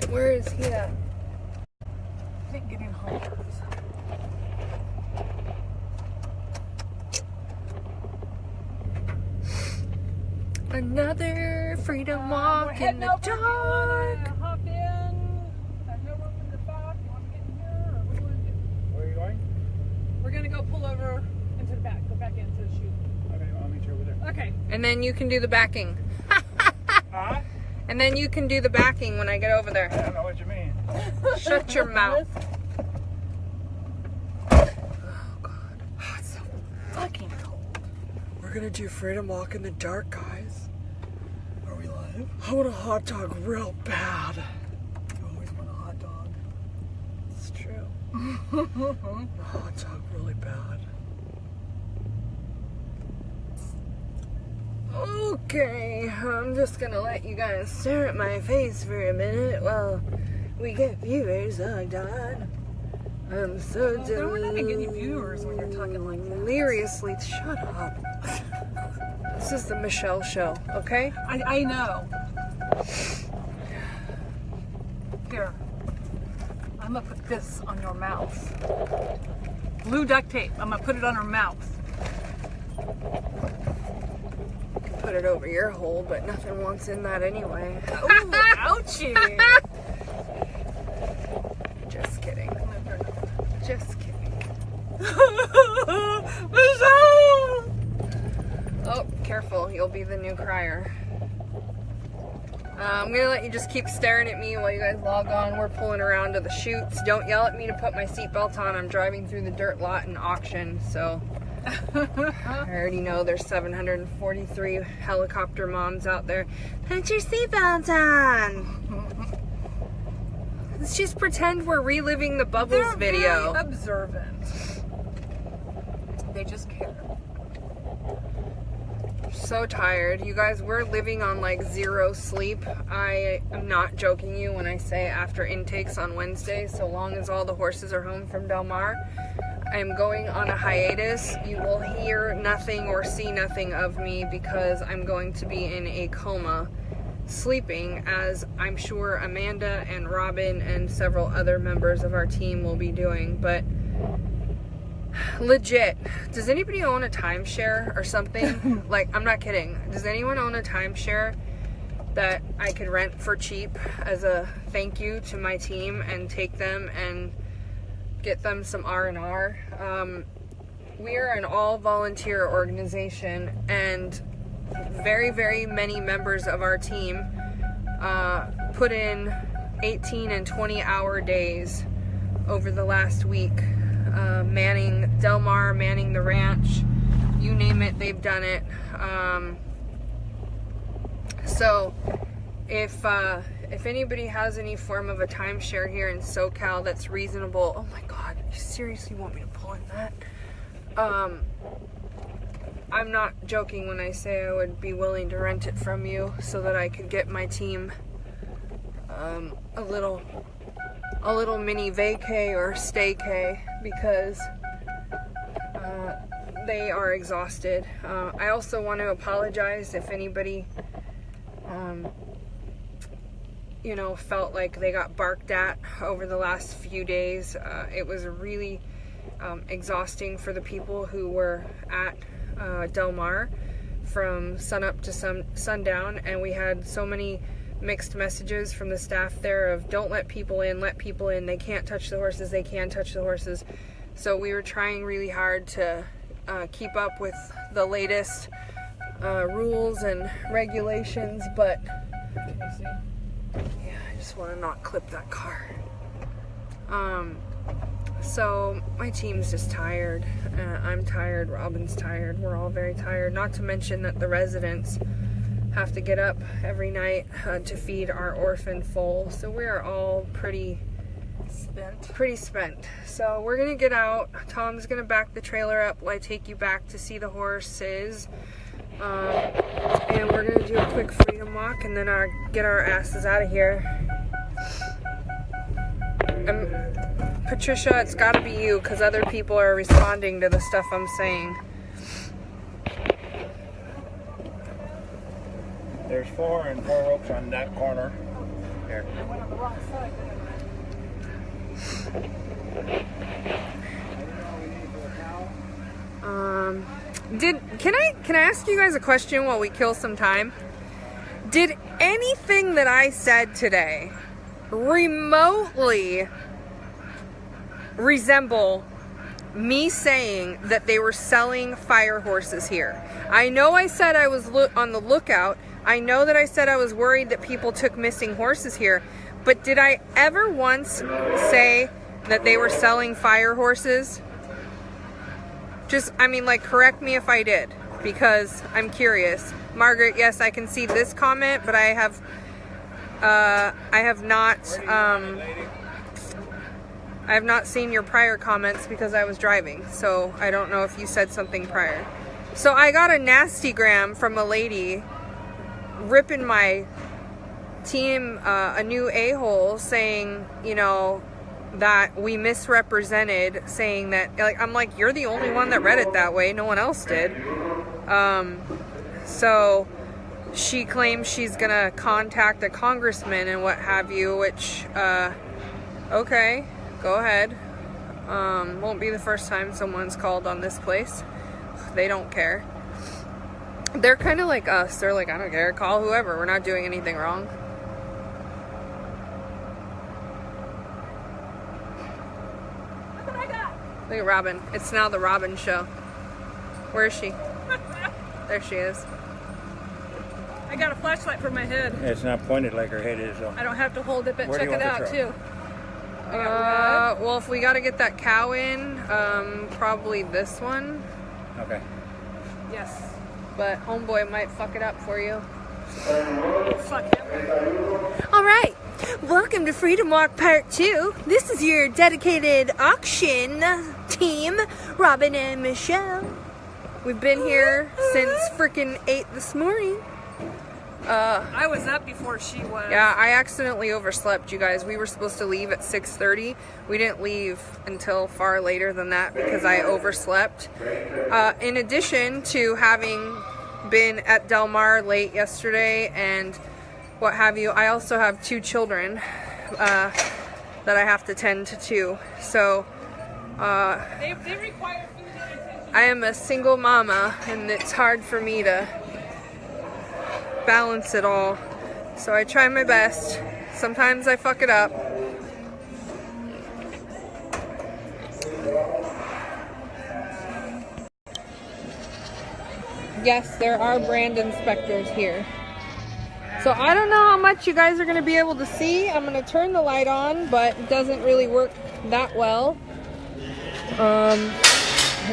Where is he at? I think getting home. Another freedom walk in the dark. Hop in. There's no room in the back. You want to get in here, or what do you want to do? Where are you going? We're gonna go pull over into the back. Go back into the chute. Okay, I'll meet you over there. Okay. And then you can do the backing. Huh? And then you can do the backing when I get over I there. don't know what you mean. Shut your mouth. Oh God. Oh, it's so fucking cold. We're gonna do freedom walk in the dark, guys. Are we live? I want a hot dog real bad. You always want a hot dog. It's true. A hot dog really bad. Okay, I'm just gonna let you guys stare at my face for a minute while we get viewers hooked on. I'm so We're not gonna get any viewers when you're talking like that. deliriously. Shut up. This is the Michelle show, okay? I know. Here. I'm gonna put this on your mouth. Blue duct tape. I'm gonna put it on her mouth. Put it over your hole, but nothing wants in that anyway. Ooh, ouchie. Just kidding. Just kidding. Michelle! Oh, careful. You'll be the new crier. I'm going to let you just keep staring at me while you guys log on. We're pulling around to the chutes. Don't yell at me to put my seatbelt on. I'm driving through the dirt lot in auction, so... I already know there's 743 helicopter moms out there. Put your seatbelt on! Let's just pretend we're reliving the Bubbles They're video. very observant. They just care. So tired. You guys, we're living on like zero sleep. I am not joking you when I say after intakes on Wednesday, so long as all the horses are home from Del Mar, I'm going on a hiatus. You will hear nothing or see nothing of me because I'm going to be in a coma sleeping, as I'm sure Amanda and Robin and several other members of our team will be doing. But legit, does anybody own a timeshare or something? Like, I'm not kidding. Does anyone own a timeshare that I could rent for cheap as a thank you to my team and take them and get them some R&R? We are an all-volunteer organization, and very, very many members of our team put in 18 and 20-hour days over the last week, manning Del Mar, manning the ranch, you name it, they've done it. So if anybody has any form of a timeshare here in SoCal that's reasonable, oh my God, you seriously want me to pull in that? I'm not joking when I say I would be willing to rent it from you so that I could get my team a little mini vacay or staycay, because they are exhausted. I also want to apologize if anybody you know, felt like they got barked at over the last few days. It was really exhausting for the people who were at Del Mar from sunup to sundown, and we had so many mixed messages from the staff there of don't let people in, they can't touch the horses, they can touch the horses. So we were trying really hard to keep up with the latest rules and regulations, but yeah, I just want to not clip that car. So my team's just tired. I'm tired, Robin's tired, we're all very tired, not to mention that the residents have to get up every night to feed our orphan foal, so we are all pretty spent. So we're gonna get out. Tom's gonna back the trailer up while I take you back to see the horses, and we're gonna do a quick freedom walk and then get our asses out of here. Patricia, it's gotta be you, because other people are responding to the stuff I'm saying. There's 4 and 4 ropes on that corner. Here. I went on the wrong side, didn't I? Can I ask you guys a question while we kill some time? Did anything that I said today remotely resemble me saying that they were selling fire horses here? I know I said I was on the lookout. I know that I said I was worried that people took missing horses here, but did I ever once say that they were selling fire horses? Just, I mean, like, correct me if I did, because I'm curious. Margaret, yes, I can see this comment, but I have not seen your prior comments because I was driving, so I don't know if you said something prior. So I got a nasty gram from a lady ripping my team a new a-hole, saying, you know, that we misrepresented, saying that, like, I'm like, you're the only one that read it that way, no one else did. So she claims she's gonna contact a congressman and what have you, which, okay, go ahead. Won't be the first time someone's called on this place. They don't care. They're kind of like us. They're like, I don't care, call whoever, we're not doing anything wrong. Look what I got. Look at Robin. It's now the Robin show. Where is she? There she is. I got a flashlight for my head. It's not pointed like her head is, though. I don't have to hold it, but Where do check you it want out the too. I got red. Well, if we got to get that cow in, probably this one. Okay. Yes. But homeboy might fuck it up for you. Fuck him. All right. Welcome to Freedom Walk Part 2. This is your dedicated auction team, Robin and Michelle. We've been here since freaking 8 this morning. I was up before she was. Yeah, I accidentally overslept, you guys. We were supposed to leave at 6:30. We didn't leave until far later than that because I overslept. In addition to having been at Del Mar late yesterday and what have you, I also have 2 children that I have to tend to too. So They require food and attention. I am a single mama, and it's hard for me to balance it all. So I try my best. Sometimes I fuck it up. Yes, there are brand inspectors here. So I don't know how much you guys are going to be able to see. I'm going to turn the light on, but it doesn't really work that well. And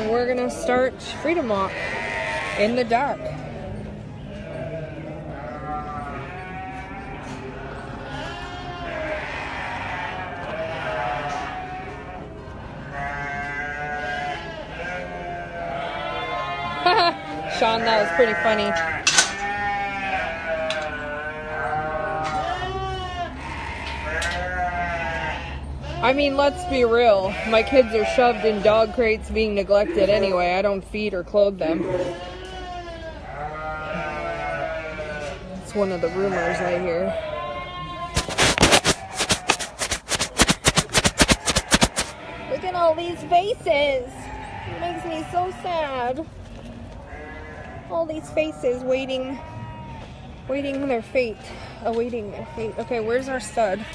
we're going to start Freedom Walk in the dark. Sean, that was pretty funny. I mean, let's be real. My kids are shoved in dog crates being neglected anyway. I don't feed or clothe them. It's one of the rumors I hear. Look at all these faces. It makes me so sad. All these faces waiting their fate. Awaiting their fate. Okay, where's our stud?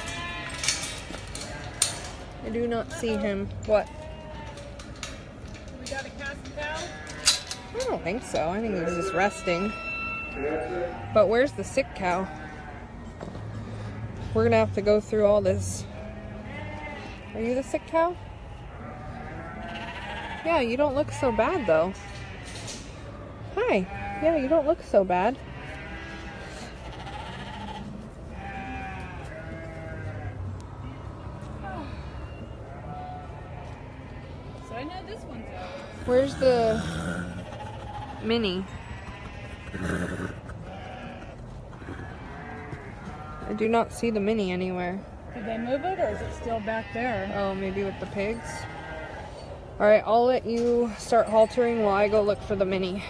I do not see him. What? We got a cast cow? I don't think so. I think he's just resting. But where's the sick cow? We're gonna have to go through all this. Are you the sick cow? Yeah, you don't look so bad though. Hi. Yeah, you don't look so bad. So I know this one's out. Where's the mini? I do not see the mini anywhere. Did they move it, or is it still back there? Oh, maybe with the pigs. Alright, I'll let you start haltering while I go look for the mini.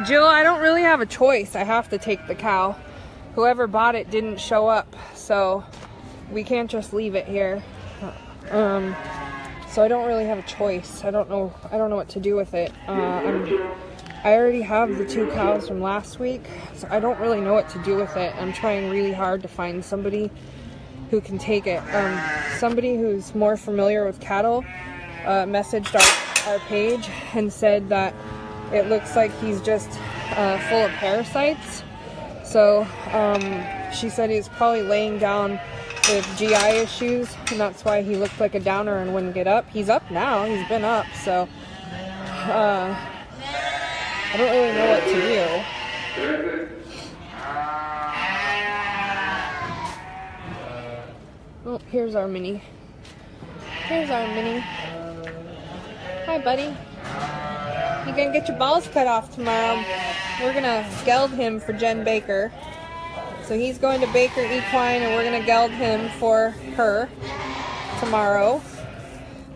Jill, I don't really have a choice. I have to take the cow. Whoever bought it didn't show up, so we can't just leave it here. So I don't really have a choice. I don't know what to do with it. I already have the 2 cows from last week, so I don't really know what to do with it. I'm trying really hard to find somebody who can take it. Somebody who's more familiar with cattle messaged our page and said that it looks like he's just full of parasites. So she said he's probably laying down with GI issues, and that's why he looked like a downer and wouldn't get up. He's up now. He's been up, so I don't really know what to do. Oh, here's our Minnie. Here's our Minnie. Hi, buddy. You're gonna get your balls cut off tomorrow. We're gonna geld him for Jen Baker. So he's going to Baker Equine, and we're gonna geld him for her tomorrow.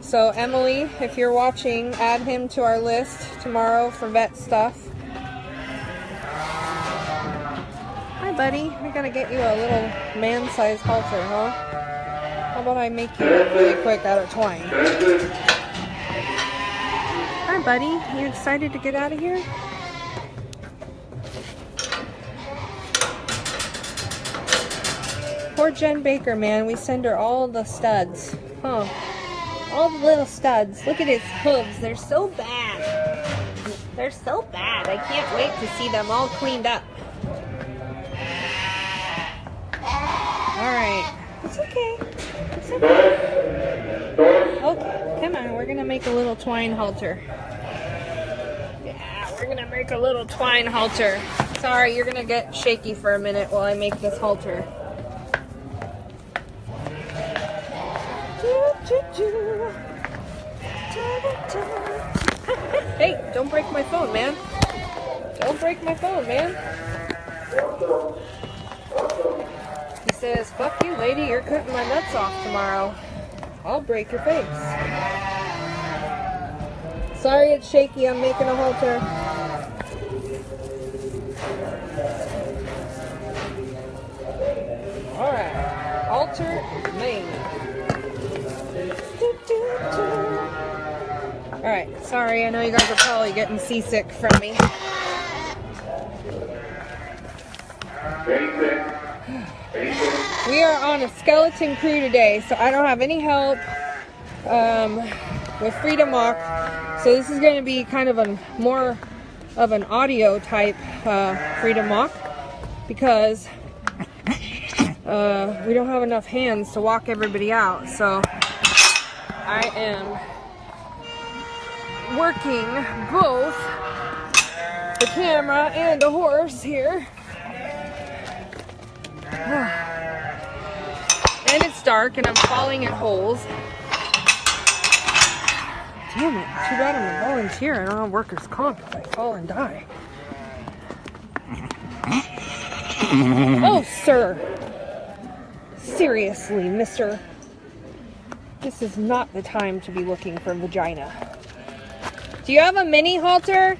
So Emily, if you're watching, add him to our list tomorrow for vet stuff. Hi, buddy. I gotta get you a little man-sized halter, huh? How about I make you one really quick out of twine? Hi, buddy. You excited to get out of here? Poor Jen Baker, man. We send her all the studs. Huh. All the little studs. Look at his hooves. They're so bad. They're so bad. I can't wait to see them all cleaned up. Alright. It's okay. It's okay. Okay, come on. We're going to make a little twine halter. Yeah, we're going to make a little twine halter. Sorry, you're going to get shaky for a minute while I make this halter. Hey, don't break my phone, man. Don't break my phone, man. He says, fuck you, lady, you're cutting my nuts off tomorrow. I'll break your face. Sorry it's shaky, I'm making a halter. Alright, halter made. Alright, sorry, I know you guys are probably getting seasick from me. We are on a skeleton crew today, so I don't have any help with Freedom Walk. So this is going to be kind of a more of an audio type Freedom Walk because we don't have enough hands to walk everybody out. So I am working both the camera and the horse here. And it's dark and I'm falling in holes. Damn it, too bad I'm a volunteer. I don't have workers' comp if I fall and die. Oh, sir. Seriously, mister. This is not the time to be looking for vagina. Do you have a mini halter?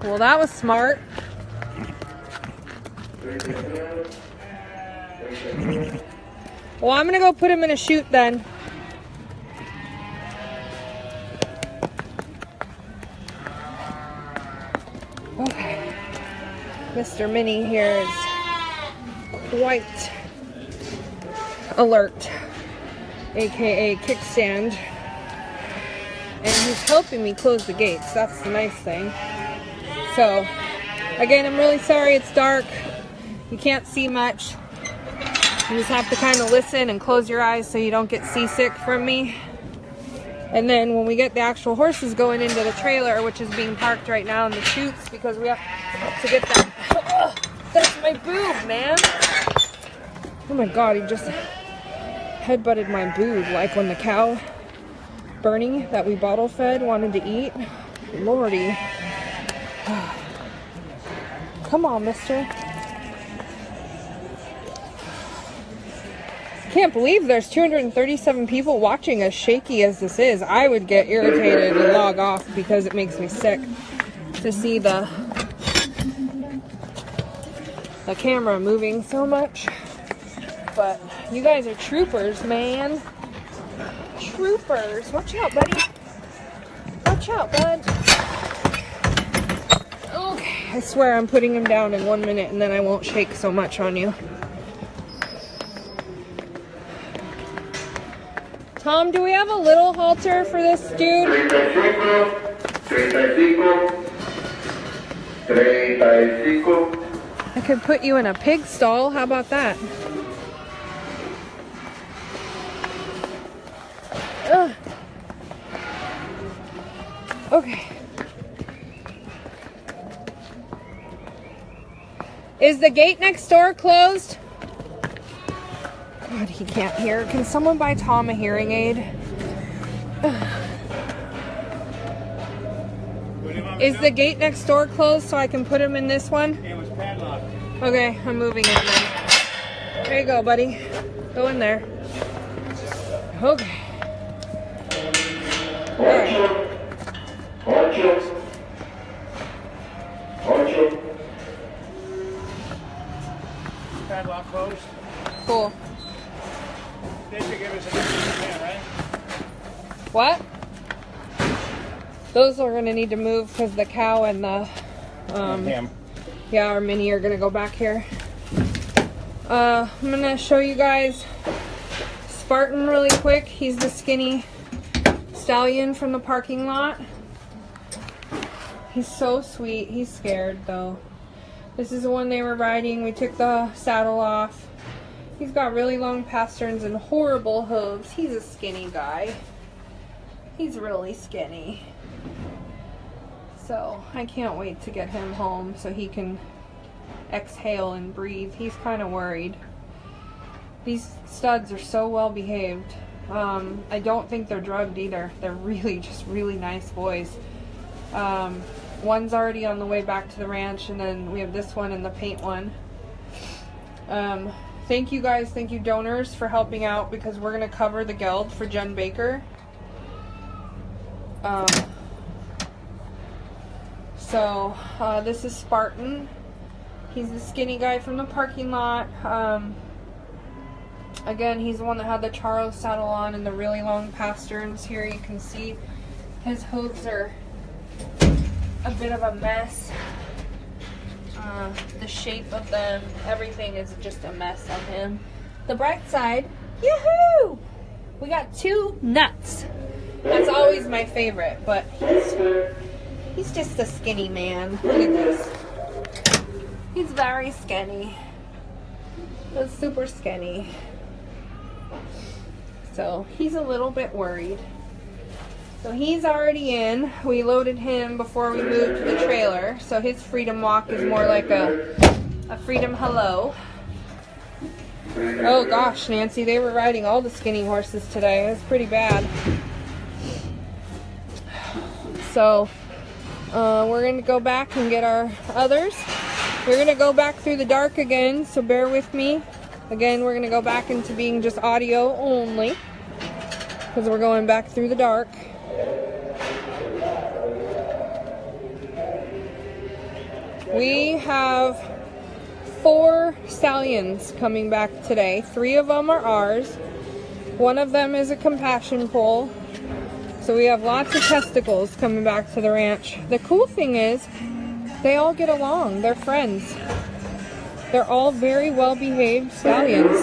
Well, that was smart. Well, I'm gonna go put him in a chute then. Okay. Mr. Minnie here is quite alert, aka kickstand, and he's helping me close the gates. That's the nice thing. So, again, I'm really sorry it's dark. You can't see much. You just have to kind of listen and close your eyes so you don't get seasick from me. And then when we get the actual horses going into the trailer, which is being parked right now in the chutes because we have to get that. Oh, that's my boob, man. Oh my God, he just headbutted my boob like when the cow, Bernie, that we bottle fed, wanted to eat. Lordy. Come on, mister. Can't believe there's 237 people watching. As shaky as this is, I would get irritated and log off because it makes me sick to see the camera moving so much. But you guys are troopers, man. Troopers. Watch out, buddy. Watch out, bud. Okay, I swear I'm putting him down in 1 minute and then I won't shake so much on you. Tom, do we have a little halter for this dude? 35. I could put you in a pig stall. How about that? Ugh. Okay. Is the gate next door closed? God, he can't hear. Can someone buy Tom a hearing aid? Is the gate next door closed so I can put him in this one? It was padlocked. Okay, I'm moving it then. There you go, buddy. Go in there. Okay. Alright. Padlock closed. Cool. They should give us a can, right? What? Those are going to need to move because the cow and the yeah, our mini are going to go back here. I'm going to show you guys Spartan really quick. He's the skinny stallion from the parking lot. He's so sweet. He's scared though. This is the one they were riding. We took the saddle off. He's got really long pasterns and horrible hooves. He's a skinny guy. He's really skinny. So I can't wait to get him home so he can exhale and breathe. He's kind of worried. These studs are so well behaved. I don't think they're drugged either. They're really just really nice boys. One's already on the way back to the ranch, and then we have this one and the paint one. Thank you guys, thank you donors for helping out because we're going to cover the geld for Jen Baker. This is Spartan. He's the skinny guy from the parking lot. Again, he's the one that had the Charles saddle on and the really long pasterns. Here you can see his hooves are a bit of a mess. The shape of them, everything is just a mess on him. The bright side, yoo-hoo! We got 2 nuts. That's always my favorite, but he's just a skinny man. Look at this. He's very skinny. He's super skinny. So he's a little bit worried. So he's already in. We loaded him before we moved to the trailer. So his freedom walk is more like a freedom hello. Oh gosh, Nancy, they were riding all the skinny horses today. It was pretty bad. So we're going to go back and get our others. We're going to go back through the dark again, so bear with me. Again, we're going to go back into being just audio only because we're going back through the dark. We have 4 stallions coming back today. 3 of them are ours. 1 of them is a compassion pole. So we have lots of testicles coming back to the ranch. The cool thing is they all get along. They're friends. They're all very well behaved stallions.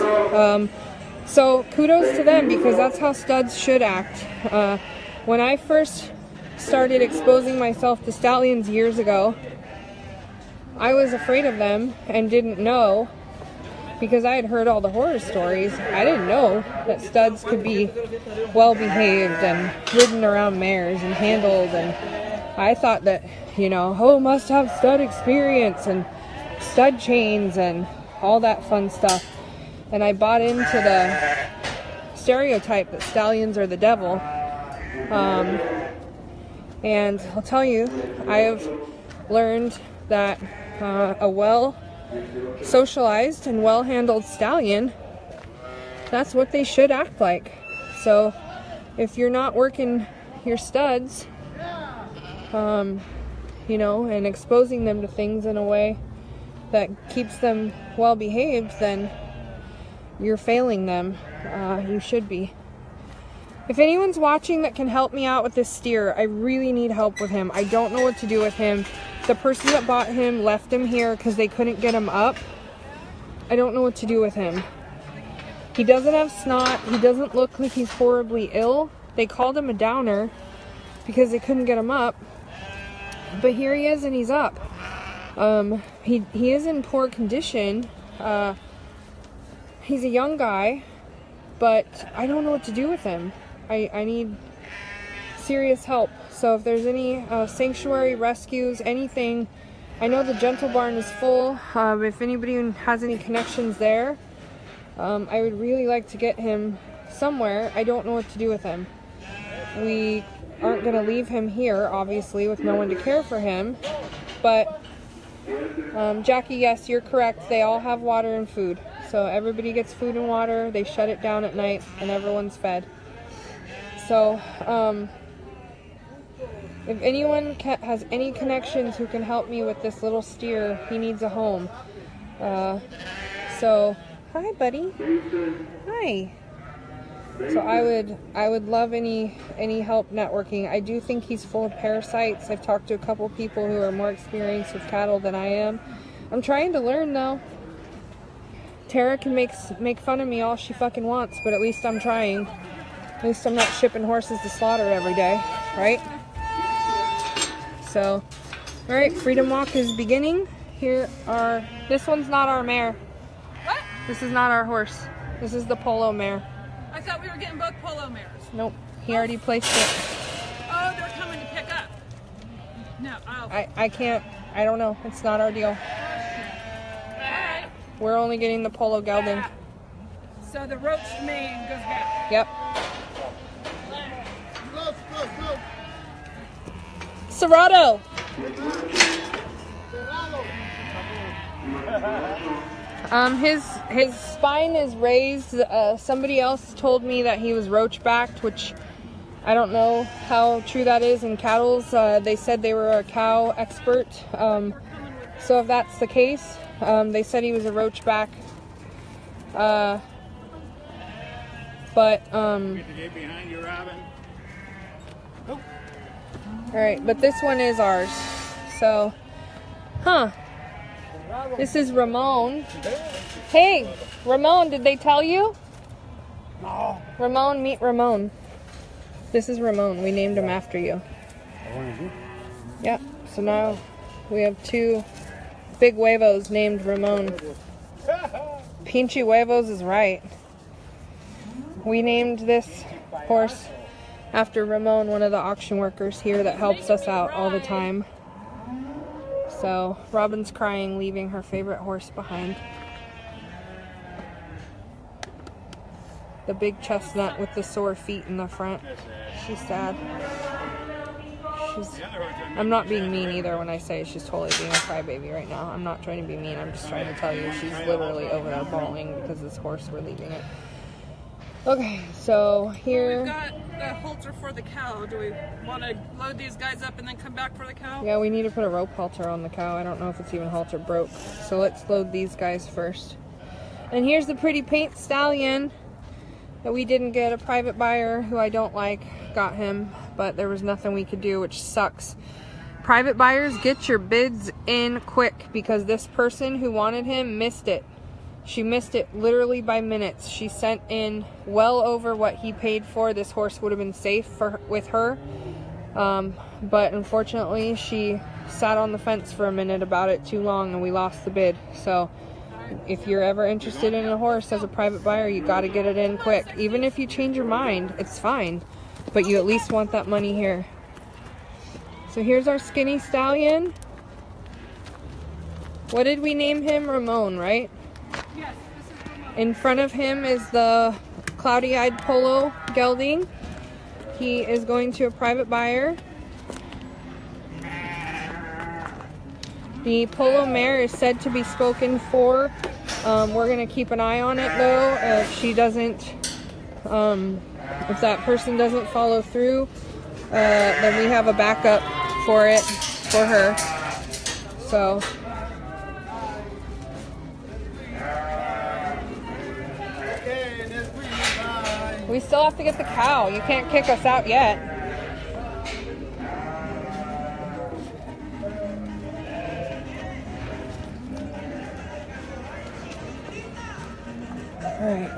So kudos to them because that's how studs should act. When I first started exposing myself to stallions years ago, I was afraid of them and didn't know because I had heard all the horror stories. I didn't know that studs could be well behaved and ridden around mares and handled, and I thought that, you know, oh, must have stud experience and stud chains and all that fun stuff. And I bought into the stereotype that stallions are the devil. And I'll tell you, I have learned that a well socialized and well handled stallion that's what they should act like. So if you're not working your studs, you know, and exposing them to things in a way that keeps them well behaved, then you're failing them. You should be. If anyone's watching that can help me out with this steer, I really need help with him. I don't know what to do with him. The person that bought him left him here because they couldn't get him up. I don't know what to do with him. He doesn't have snot. He doesn't look like he's horribly ill. They called him a downer because they couldn't get him up. But here he is and he's up. He is in poor condition. He's a young guy, but I don't know what to do with him. I need serious help. So if there's any sanctuary rescues, anything, I know the Gentle Barn is full. If anybody has any connections there, I would really like to get him somewhere. I don't know what to do with him. We aren't going to leave him here, obviously, with no one to care for him. But, Jackie, yes, you're correct. They all have water and food. So everybody gets food and water. They shut it down at night, and everyone's fed. So, if anyone has any connections who can help me with this little steer, he needs a home. So, hi, buddy. Hi. So I would love any help networking. I do think he's full of parasites. I've talked to a couple people who are more experienced with cattle than I am. I'm trying to learn though. Tara can make fun of me all she fucking wants, but at least I'm trying. At least I'm not shipping horses to slaughter every day, right? So, all right, Freedom Walk is beginning. This one's not our mare. What? This is not our horse. This is the polo mare. I thought we were getting both polo mares. Nope, he already placed it. Oh, they're coming to pick up. No, I can't, I don't know. It's not our deal. Alright. We're only getting the polo gelding. So the roached mane goes back. Yep. Serato. His spine is raised. Somebody else told me that he was roach backed, which I don't know how true that is in cattle's. They said they were a cow expert. So if that's the case, they said he was a roach back. But Get behind you, Robin. alright, but this one is ours. So, this is Ramon. Hey, Ramon, did they tell you? No. Ramon, meet Ramon. This is Ramon. We named him after you. Yep. So now we have two big huevos named Ramon. Pinchy huevos is right. We named this horse after Ramon, one of the auction workers here that helps us out all the time. So Robin's crying, leaving her favorite horse behind. The big chestnut with the sore feet in the front. She's sad. I'm not being mean either when I say she's totally being a crybaby right now. I'm not trying to be mean. I'm just trying to tell you she's literally over there bawling because this horse, we're leaving it. Okay, so here... We've got the halter for the cow. Do we want to load these guys up and then come back for the cow? Yeah, we need to put a rope halter on the cow. I don't know if it's even halter broke. So let's load these guys first. And here's the pretty paint stallion that we didn't get. A private buyer who I don't like got him, but there was nothing we could do, which sucks. Private buyers, get your bids in quick because this person who wanted him missed it. She missed it literally by minutes. She sent in well over what he paid for. This horse would have been safe with her. But unfortunately, she sat on the fence for a minute about it too long and we lost the bid. So if you're ever interested in a horse as a private buyer, you got to get it in quick. Even if you change your mind, it's fine. But you at least want that money here. So here's our skinny stallion. What did we name him? Ramon, right? Yes, this is Ramon. In front of him is the cloudy-eyed polo gelding. He is going to a private buyer. The polo mare is said to be spoken for We're gonna keep an eye on it though. If she doesn't, if that person doesn't follow through, then we have a backup for it, for her. So. We still have to get the cow. You can't kick us out yet. Alright.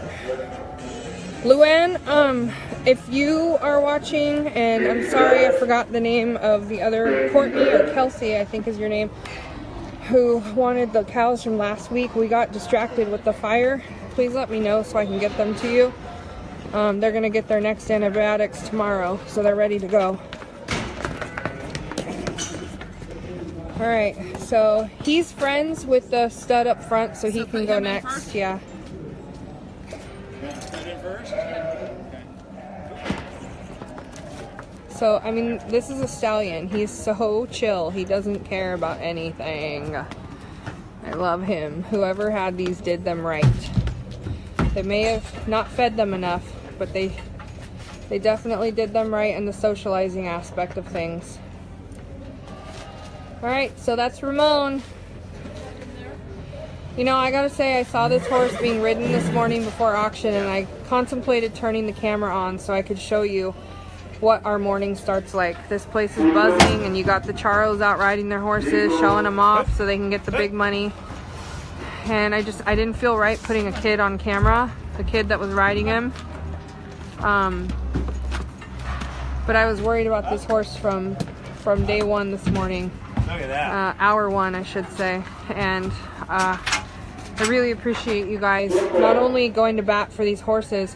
Luann, if you are watching, and I'm sorry I forgot the name of the other, Courtney or Kelsey, I think is your name, who wanted the cows from last week. We got distracted with the fire. Please let me know so I can get them to you. They're going to get their next antibiotics tomorrow, so they're ready to go. Alright, so he's friends with the stud up front, so he can go next. Yeah. So, I mean, this is a stallion. He's so chill. He doesn't care about anything. I love him. Whoever had these did them right. They may have not fed them enough, but they definitely did them right in the socializing aspect of things. Alright, so that's Ramon. You know, I gotta say, I saw this horse being ridden this morning before auction, and I contemplated turning the camera on so I could show you what our morning starts like. This place is buzzing, and you got the Charros out riding their horses, showing them off so they can get the big money. And I didn't feel right putting a kid on camera, the kid that was riding him. But I was worried about this horse from day one this morning. Look at that. Hour one, I should say. And I really appreciate you guys not only going to bat for these horses,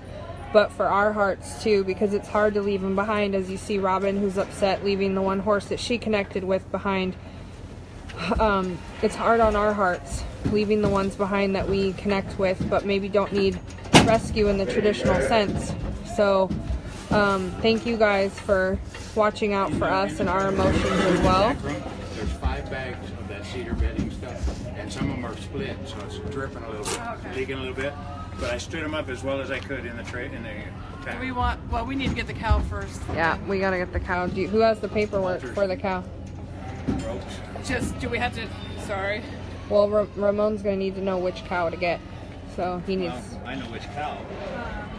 but for our hearts too, because it's hard to leave them behind. As you see Robin, who's upset leaving the one horse that she connected with behind. It's hard on our hearts leaving the ones behind that we connect with, but maybe don't need rescue in the traditional sense. So thank you guys for watching out for us and our emotions as well. There's 5 bags of that cedar bedding stuff, and some of them are split, so it's dripping a little bit, leaking a little bit. But I stood them up as well as I could in the tray in the tank. Do we want? Well, we need to get the cow first. Yeah, we gotta get the cow. Who has the paperwork for the cow? Ropes. Do we have to? Sorry. Well, Ramon's gonna need to know which cow to get, so he needs. Well, I know which cow.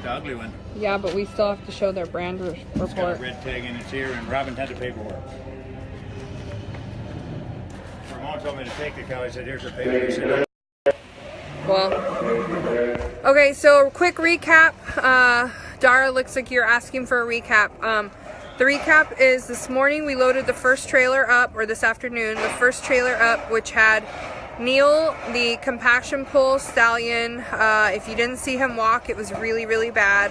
The ugly one. Yeah, but we still have to show their brand report. It's got a red tag in its ear, and Robin had the paperwork. Ramon told me to take the cow. I said, "Here's the paper." He said, "No." Well, okay, so quick recap. Dara, looks like you're asking for a recap. The recap is this morning we loaded the first trailer up, or this afternoon, the first trailer up, which had Neil, the compassion pull stallion. If you didn't see him walk, it was really, really bad.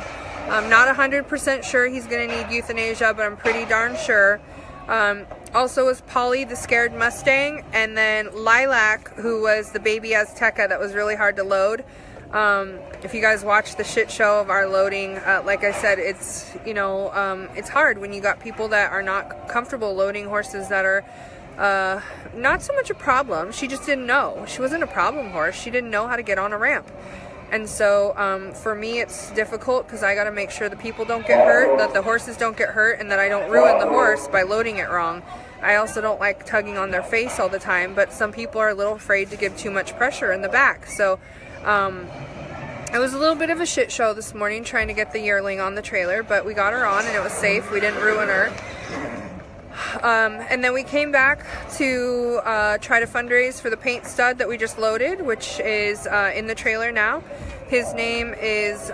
I'm not 100% sure he's going to need euthanasia, but I'm pretty darn sure. Also was Polly, the scared Mustang, and then Lilac, who was the baby Azteca that was really hard to load. If you guys watch the shit show of our loading, like I said, it's, you know, it's hard when you got people that are not comfortable loading horses that are not so much a problem. She just didn't know. She wasn't a problem horse. She didn't know how to get on a ramp. And so for me it's difficult because I got to make sure the people don't get hurt, that the horses don't get hurt, and that I don't ruin the horse by loading it wrong. I also don't like tugging on their face all the time, but some people are a little afraid to give too much pressure in the back. So it was a little bit of a shit show this morning trying to get the yearling on the trailer, but we got her on and it was safe. We didn't ruin her. And then we came back to try to fundraise for the paint stud that we just loaded, which is in the trailer now. His name is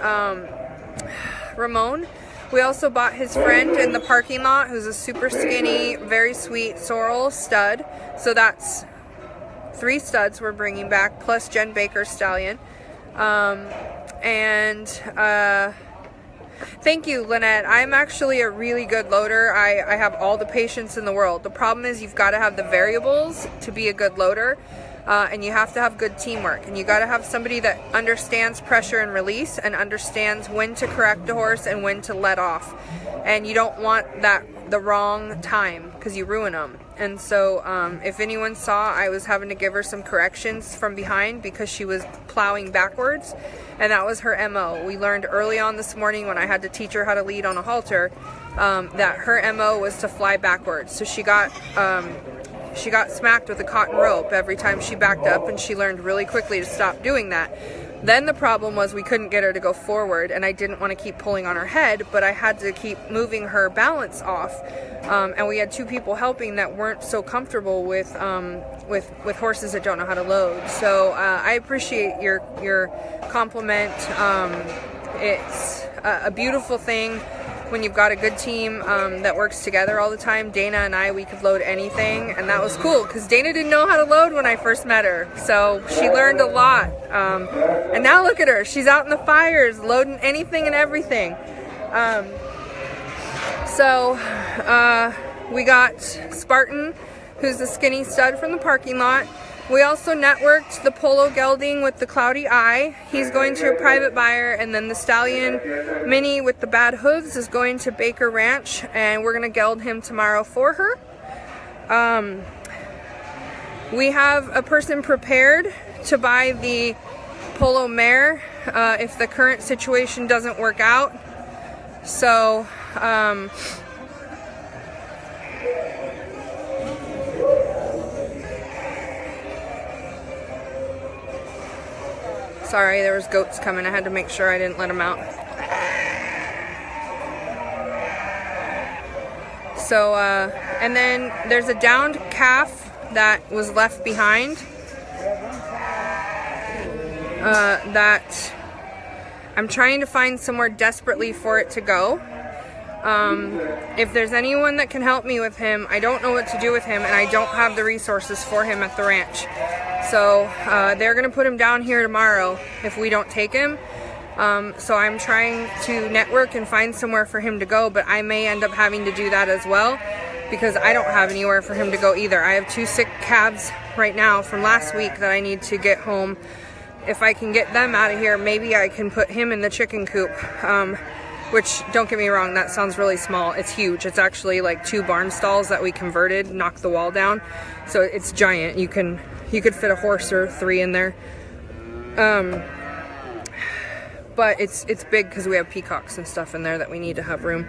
Ramon. We also bought his friend in the parking lot, who's a super skinny, very sweet sorrel stud. So that's 3 studs we're bringing back, plus Jen Baker's stallion. Thank you, Lynette. I'm actually a really good loader. I have all the patience in the world. The problem is you've got to have the variables to be a good loader, and you have to have good teamwork. And you got to have somebody that understands pressure and release and understands when to correct a horse and when to let off. And you don't want that the wrong time, because you ruin them. And so if anyone saw, I was having to give her some corrections from behind because she was plowing backwards, and that was her MO. We learned early on this morning when I had to teach her how to lead on a halter that her MO was to fly backwards. So she got smacked with a cotton rope every time she backed up, and she learned really quickly to stop doing that. Then the problem was we couldn't get her to go forward, and I didn't want to keep pulling on her head, but I had to keep moving her balance off. And we had two people helping that weren't so comfortable with horses that don't know how to load. So I appreciate your compliment. It's a beautiful thing when you've got a good team that works together all the time. Dana and I, we could load anything, and that was cool because Dana didn't know how to load when I first met her, so she learned a lot. And now look at her, she's out in the fires loading anything and everything. So we got Spartan, who's the skinny stud from the parking lot. We also networked the Polo gelding with the cloudy eye. He's going to a private buyer, and then the stallion Minnie with the bad hooves is going to Baker Ranch, and we're going to geld him tomorrow for her. We have a person prepared to buy the Polo mare if the current situation doesn't work out. So sorry, there was goats coming. I had to make sure I didn't let them out. So, and then there's a downed calf that was left behind that I'm trying to find somewhere desperately for it to go. If there's anyone that can help me with him, I don't know what to do with him, and I don't have the resources for him at the ranch. So they're going to put him down here tomorrow if we don't take him. So I'm trying to network and find somewhere for him to go, but I may end up having to do that as well because I don't have anywhere for him to go either. I have 2 sick calves right now from last week that I need to get home. If I can get them out of here, maybe I can put him in the chicken coop. Which, don't get me wrong, that sounds really small. It's huge. It's actually like 2 barn stalls that we converted, knocked the wall down. So it's giant. You could fit a horse or 3 in there. But it's big because we have peacocks and stuff in there that we need to have room.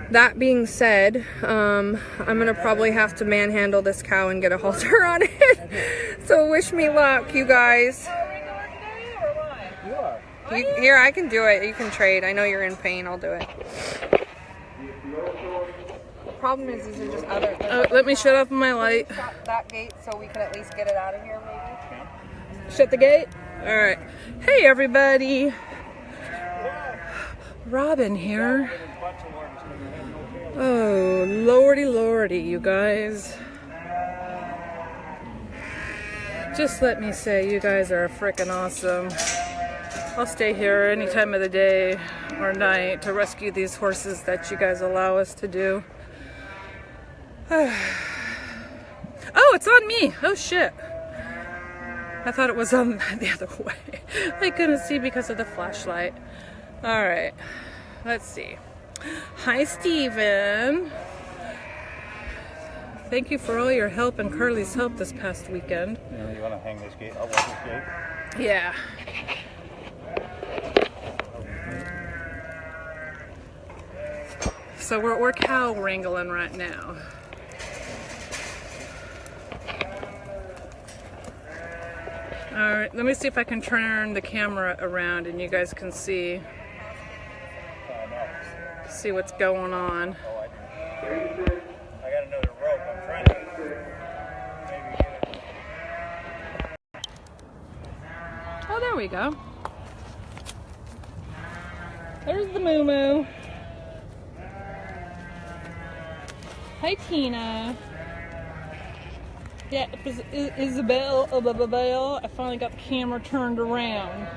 That being said, I'm gonna probably have to manhandle this cow and get a halter on it. So wish me luck, you guys. Here, I can do it. You can trade. I know you're in pain. I'll do it. The problem is these are just other... let me shut off my light. That gate so we can at least get it out of here, maybe. Shut the gate? Alright. Hey, everybody. Robin here. Oh, lordy, lordy, you guys. Just let me say, you guys are freaking awesome. I'll stay here any time of the day or night to rescue these horses that you guys allow us to do. Oh, it's on me. Oh, shit. I thought it was on the other way. I couldn't see because of the flashlight. All right. Let's see. Hi, Steven. Thank you for all your help and Carly's help this past weekend. You want to hang this gate? I'll watch this gate. Yeah. So we're cow wrangling right now. Alright, let me see if I can turn the camera around and you guys can see what's going on. I got another rope. I'm trying to maybe get it. Oh, there we go. There's the moo-moo. Hi, Tina. Yeah, it was Isabel. I finally got the camera turned around.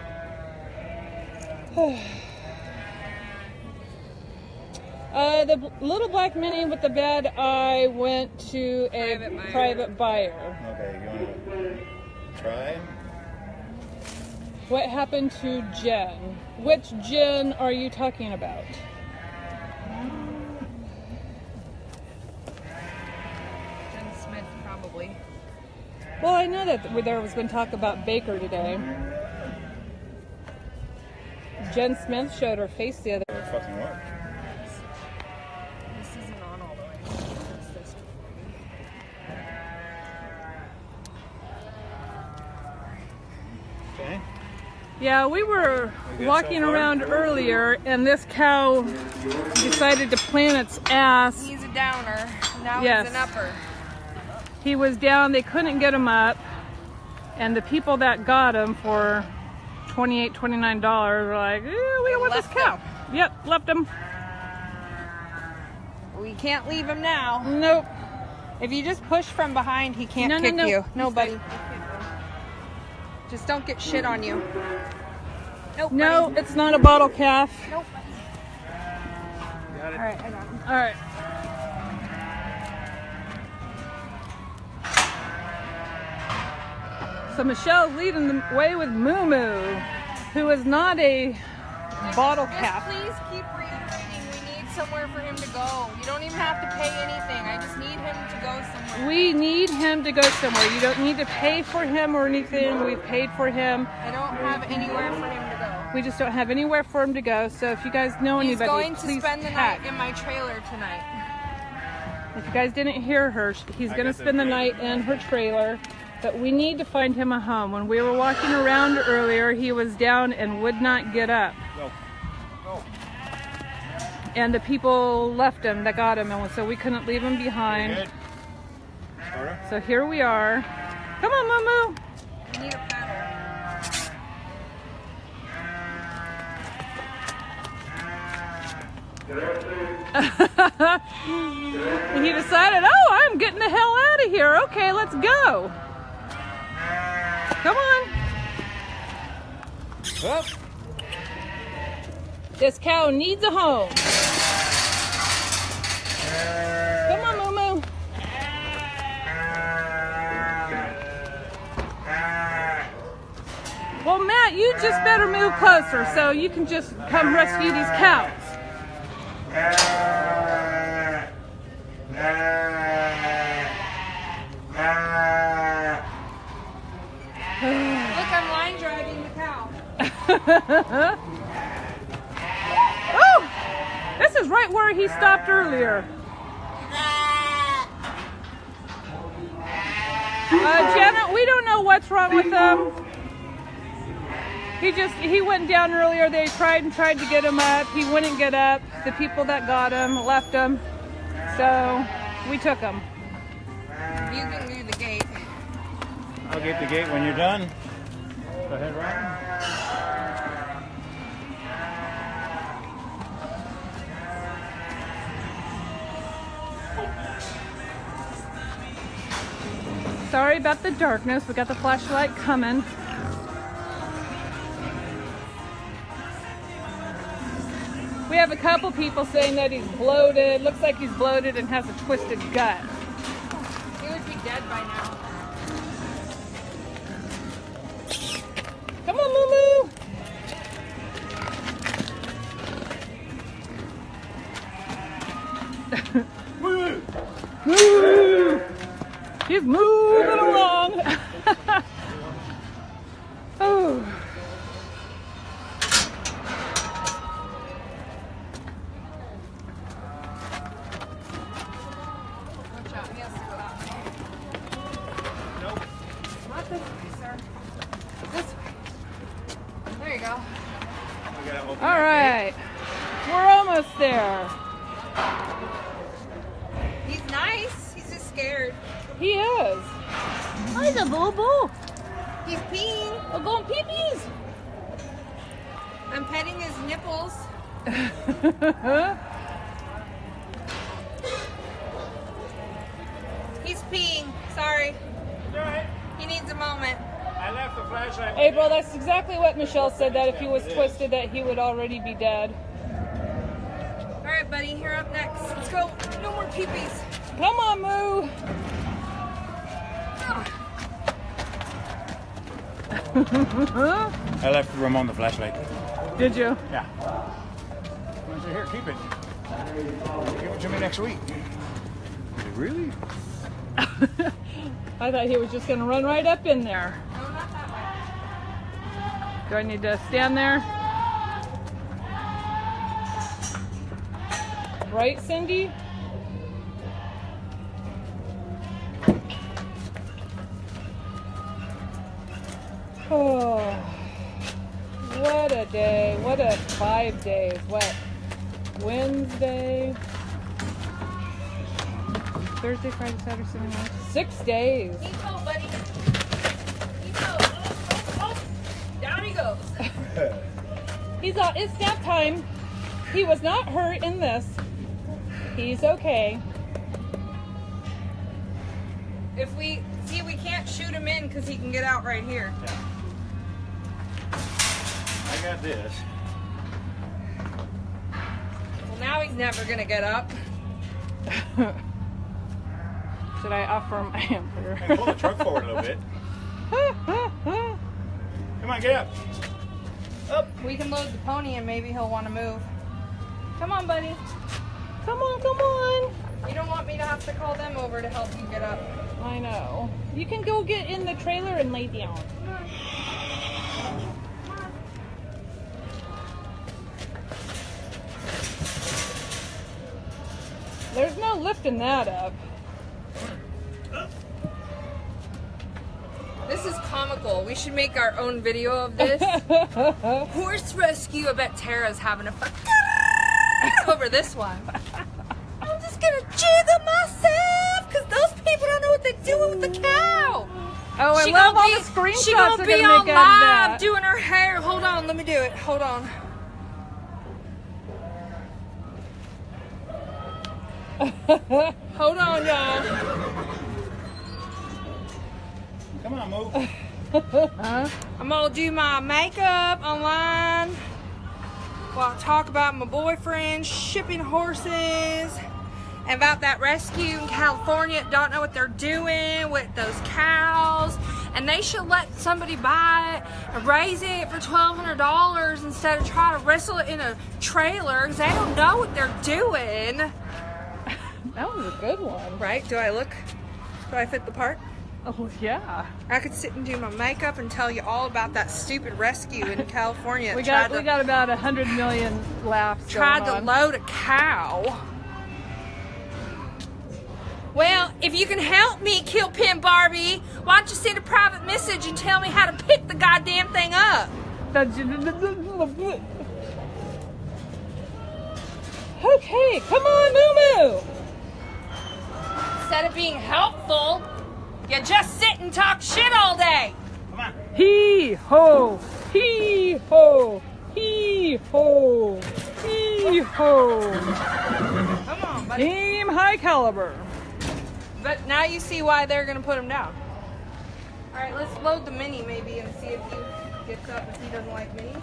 The little black mini with the bad eye went to a private buyer. Okay, you want to try? What happened to Jen? Which Jen are you talking about? Jen Smith, probably. Well, I know that there was been talk about Baker today. Jen Smith showed her face the other. Fucking what? This isn't on all the way. It's this Okay. Yeah, we were good walking so far? around earlier, and this cow decided to plant its ass. He's a downer. Now Yes. he's an upper. He was down, they couldn't get him up, and the people that got him for $28, $29 were like, we don't want this Left cow. Yep, left him. We can't leave him now. Nope. If you just push from behind, he can't No, no, kick no. you. No, buddy. Just don't get shit on you. Nope. No, buddy. it's not a bottle calf. Nope. Got it. All right, I got him. All right. So Michelle's leading the way with Moo Moo, who is not a bottle calf. Just please keep reiterating. We need somewhere for him to go. You don't even have to pay anything. I just need him to go somewhere. We need him to go somewhere. You don't need to pay for him or anything. We've paid for him. I don't have anywhere for him to go. We just don't have anywhere for him to go. So if you guys know He's anybody, going to please spend the tag. night in my trailer tonight. If you guys didn't hear her, he's going to got spend the the night in her trailer. But we need to find him a home. When we were walking around earlier, he was down and would not get up. Go. Go. And the people left him that got him, and so we couldn't leave him behind. Good. Sorta. So here we are. Come on, Moo I need a paddle. Moo. He decided, oh, I'm getting the hell out of here. Okay, let's go. Come on. Up. This cow needs a home. Come on, Moo Moo. Well, Matt, you just better move closer so you can just come rescue these cows. Look, I'm line driving the cow. Oh, this is right where he stopped earlier. Janet, we don't know what's wrong with him. He went down earlier. They tried to get him up. He wouldn't get up. The people that got him left him. So we took him. You can do the gate. I'll get the gate when you're done. Go ahead, Ryan. Sorry about the darkness. We got the flashlight coming. We have a couple people saying that he's bloated. Looks like he's bloated and has a twisted gut. He would be dead by now. Come on, Moo Moo. Woo! He's moving along. Oh. Watch out, he has to go that way. Nope. Not this way, sir. This way. There you go. We gotta open All that right. We're almost there. He's nice. He's just scared. He is. He's a boo-boo. He's peeing. We're going pee-pees. I'm petting his nipples. He's peeing. Sorry. gate. All right. He needs a moment. I left the flashlight. April, that's exactly what Michelle said, that if he was twisted that he would already be dead. All right, buddy. You're up next. Let's go. No more peepees. Come on, Moo. Oh. I left Ramon the flashlight. Did you? Yeah. I said, here, keep it. Give it to me next week. I said, really? I thought he was just going to run right up in there. No, not that way. Do I need to stand there? Right, Cindy? Oh, what a day. What a 5 days. What? Wednesday, Thursday, Friday, Saturday, Sunday, Monday. 6 days. Eco, buddy. Eco. Oh. Down he goes. It's nap time. He was not hurt in this. He's okay. If we can't shoot him in because he can get out right here. Yeah. I got this. Well, now he's never gonna get up. Should I offer him my hamburger? Hey, pull the truck forward a little bit. Come on, get up. Oh, we can load the pony and maybe he'll want to move. Come on, buddy. Come on, come on. You don't want me to have to call them over to help you get up. I know. You can go get in the trailer and lay down. There's no lifting that up. This is comical. We should make our own video of this. Horse rescue. I bet Tara's having a fun over this one. I'm just gonna cheer them myself because those people don't know what they're doing with the cow. Oh, I love all the screenshots She gonna they're be gonna on make out of that. live doing her hair. Hold on, let me do it. Hold on. Hold on, y'all. Come on, move. I'm gonna do my makeup online while I talk about my boyfriend shipping horses and about that rescue in California. Don't know what they're doing with those cows, and they should let somebody buy it and raise it for $1,200 instead of trying to wrestle it in a trailer because they don't know what they're doing. That was a good one. Right? Do I fit the part? Oh, yeah. I could sit and do my makeup and tell you all about that stupid rescue in California. We got about 100 million laughs. Tried to load a cow. Well, if you can help me kill Pin Barbie, why don't you send a private message and tell me how to pick the goddamn thing up? Okay, come on, Moo Moo. Instead of being helpful, you just sit and talk shit all day. Come on. Hee ho, hee ho, hee ho, hee ho. Come on, buddy. Team HiCaliber. But now you see why they're going to put him down. All right, let's load the Mini maybe and see if he gets up if he doesn't like Minis.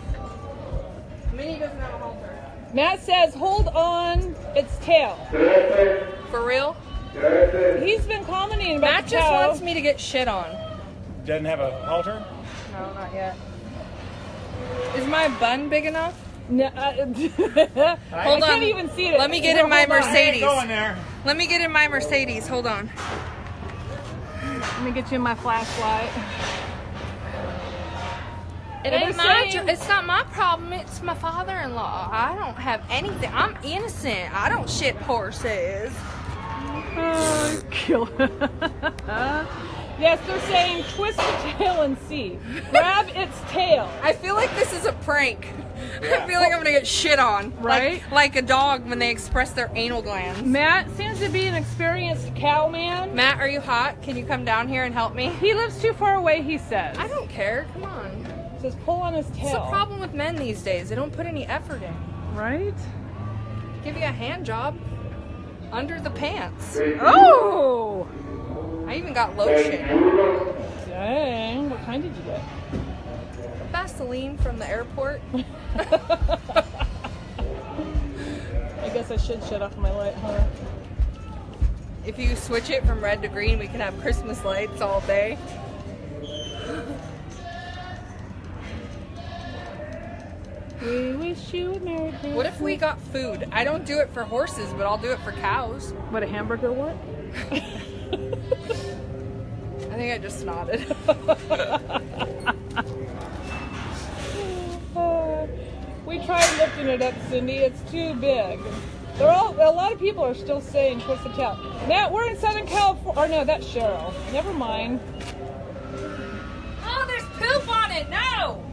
Mini doesn't have a halter. Matt says, hold on its tail. For real? He's been commenting about Matt the just cow. wants me to get shit on. Doesn't have a halter? No, not yet. Is my bun big enough? No, Hold on. I can't even see it. Let me get in my Hold on. Mercedes. Go in there. Let me get in my Mercedes. Hold on. Let me get you my flashlight. It's not my problem. It's my father-in-law. I don't have anything. I'm innocent. I don't ship horses. Kill. Yes, they're saying twist the tail and see. Grab its tail. I feel like this is a prank. I feel like I'm gonna get shit on. Right? Like a dog when they express their anal glands. Matt seems to be an experienced cow man. Matt, are you hot? Can you come down here and help me? He lives too far away, he says. I don't care. Come on. Just pull on his tail. It's the problem with men these days. They don't put any effort in. Right? Give you a hand job under the pants. Oh! I even got lotion. Dang. What kind did you get? Vaseline from the airport. I guess I should shut off my light, huh? If you switch it from red to green, we can have Christmas lights all day. We wish you a Merry Christmas. What if we got food? I don't do it for horses, but I'll do it for cows. What, a hamburger what? I think I just nodded. We tried lifting it up, Cindy. It's too big. A lot of people are still saying twisted tail. Matt, we're in Southern California. Or no, that's Cheryl. Never mind. Oh, there's poop on it. No.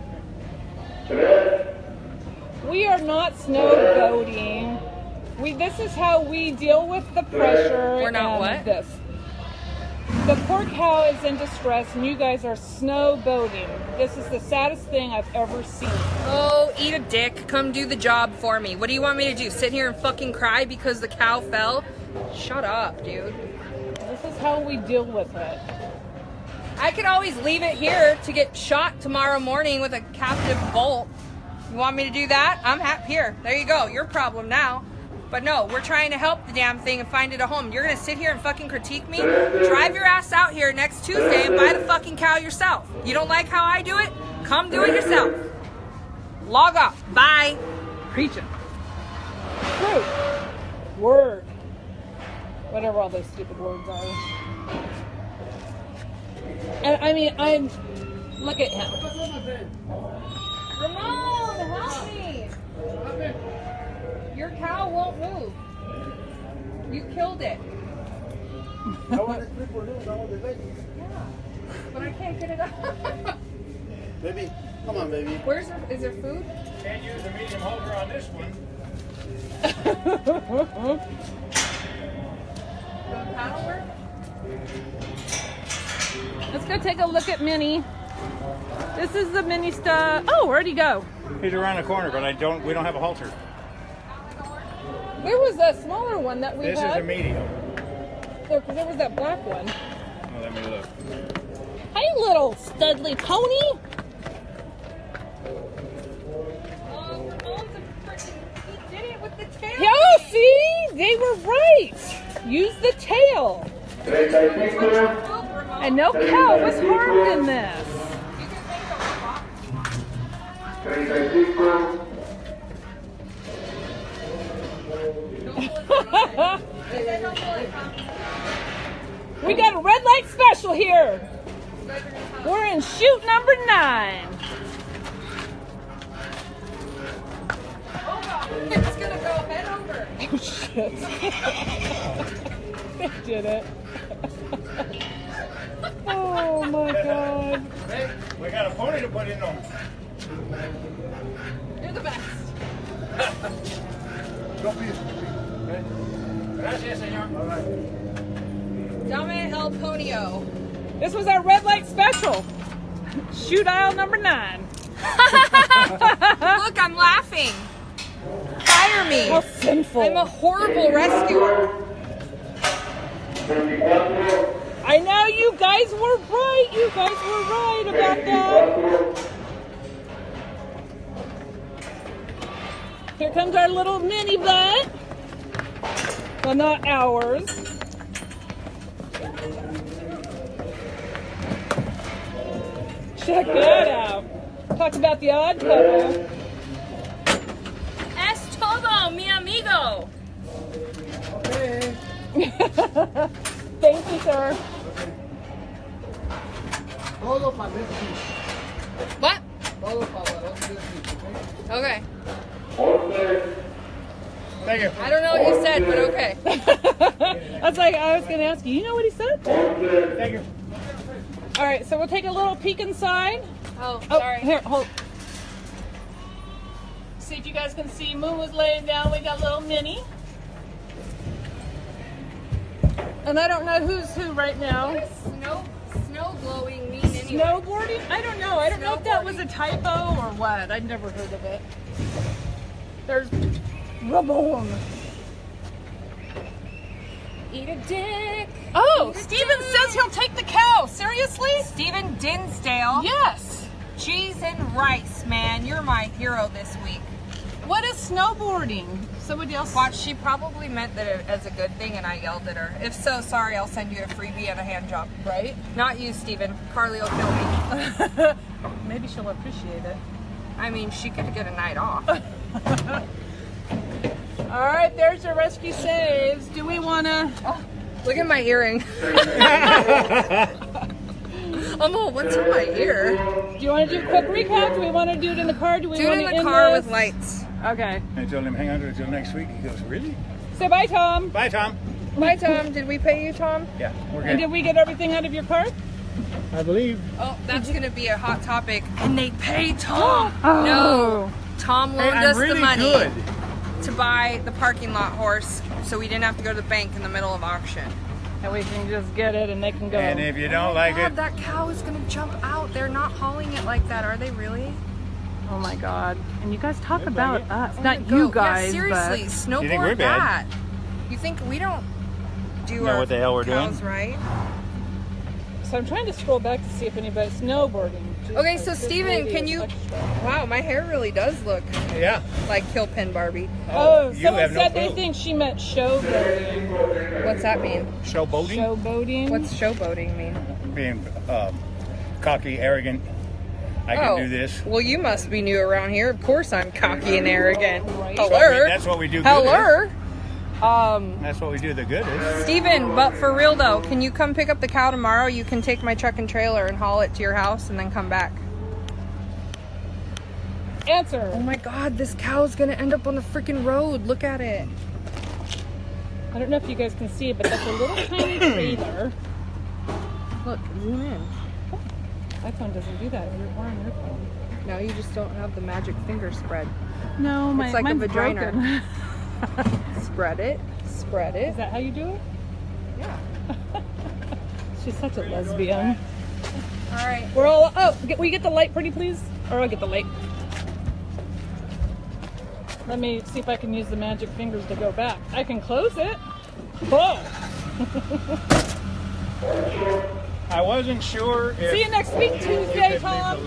We are not snowboating. This is how we deal with the pressure. We're not and what? This. The poor cow is in distress, and you guys are snowboating. This is the saddest thing I've ever seen. Oh, eat a dick. Come do the job for me. What do you want me to do? Sit here and fucking cry because the cow fell? Shut up, dude. This is how we deal with it. I could always leave it here to get shot tomorrow morning with a captive bolt. You want me to do that? I'm happy. Here, there you go. Your problem now. But no, we're trying to help the damn thing and find it a home. You're gonna sit here and fucking critique me? Drive your ass out here next Tuesday and buy the fucking cow yourself. You don't like how I do it? Come do it yourself. Log off. Bye. Preaching. Fruit. Word. Whatever all those stupid words are. And I mean, look at him. Ramon, help me. Your cow won't move. You killed it. Yeah, but I can't get it up. Baby, come on, baby. Is there food? Can't use a medium holder on this one. The paddle work? Let's go take a look at Minnie. This is the Minnie stuff. Oh, where'd he go? He's around the corner, but we don't have a halter. Where was that smaller one that we This had? is a medium. There was that black one. Oh, let me look. Hey, little studly pony. He did it with the tail. Oh, see? They were right. Use the tail. And no cow was harmed in this. We got a red light special here. We're in chute number 9. It's gonna go head over. Oh shit. They did it. Oh my god. Hey, we got a pony to put in them. You're the best. Gracias, señor. All right. Dame el ponio. This was our red light special. Chute aisle number 9. Look, I'm laughing. Fire me. How sinful. I'm a horrible rescuer. I know you guys were right. You guys were right about that. Here comes our little mini butt. Well, not ours. Check that out. Talk about the odd couple. Es todo, mi amigo. Okay. Thank you, sir. Todo para this piece. What? Todo para this piece, okay? Okay. Thank you. I don't know what you said, but okay. I was going to ask you. You know what he said? Thank you. All right, so we'll take a little peek inside. Oh, Oh, sorry. here, hold. See if you guys can see. Moon was laying down. We got little Minnie. And I don't know who's who right now. What does snow blowing mean anyway? Snowboarding? I don't know. I don't know if that was a typo or what. I'd never heard of it. There's Ramon. Eat a dick. Oh, Eat a Steven dick. says he'll take the cow. Seriously? Steven Dinsdale. Yes. Cheese and rice, man. You're my hero this week. What is snowboarding? Somebody else. Watch, she probably meant that as a good thing and I yelled at her. If so, sorry, I'll send you a freebie and a hand job. Right? Not you, Steven. Carly will kill me. Maybe she'll appreciate it. I mean, she could get a night off. All right, there's your rescue saves. Do we want to? Oh, look at my earring. Oh, what's in my ear? Do you want to do a quick recap? Do we want to do it in the car? Do we Do it want in to the end car this? with lights. Okay. I told him, hang on until next week. He goes, really? Say bye, Tom. Bye, Tom. Bye, Tom. Did we pay you, Tom? Yeah, we're And good. did we get everything out of your car? I believe. Oh, that's going to be a hot topic. And they paid Tom. Oh. No. Tom loaned I'm us really the money good. to buy the parking lot horse so we didn't have to go to the bank in the middle of auction. And we can just get it and they can go. And if you don't like God, it, that cow is going to jump out. They're not hauling it like that, are they really? Oh my God. And you guys talk Good about buddy. us. Oh Not my you God. guys, Yeah, seriously, You think snowboard we're that. bad? You think we don't do Know our what the hell we're cows doing? right? but so I'm trying to scroll back to see if anybody's snowboarding. Okay, Jesus, so this Steven, lady can is you... extra. Wow, my hair really does look yeah. like Killpin Barbie. Oh, you someone have no said they clue. think she meant showboating. What's that mean? Showboating? Showboating? What's showboating mean? Being cocky, arrogant. I can do this. Well, you must be new around here. Of course I'm cocky and arrogant. Right. Hello. That's what we do good Hello. is. That's what we do the good is. Steven, but for real though, can you come pick up the cow tomorrow? You can take my truck and trailer and haul it to your house and then come back. Answer. Oh my God, this cow is gonna end up on the freaking road. Look at it. I don't know if you guys can see it, but that's a little tiny trailer. Look, zoom in. iPhone doesn't do that. We're on your phone. No, you just don't have the magic finger spread. No, It's like a mine's vagina. broken. Spread it. Spread it. Is that how you do it? Yeah. She's such a lesbian. All right. We're all. Oh, will you get the light, pretty please? Or I'll get the light. Let me see if I can use the magic fingers to go back. I can close it. Whoa! I wasn't sure if... See you next week, Tuesday, Tom.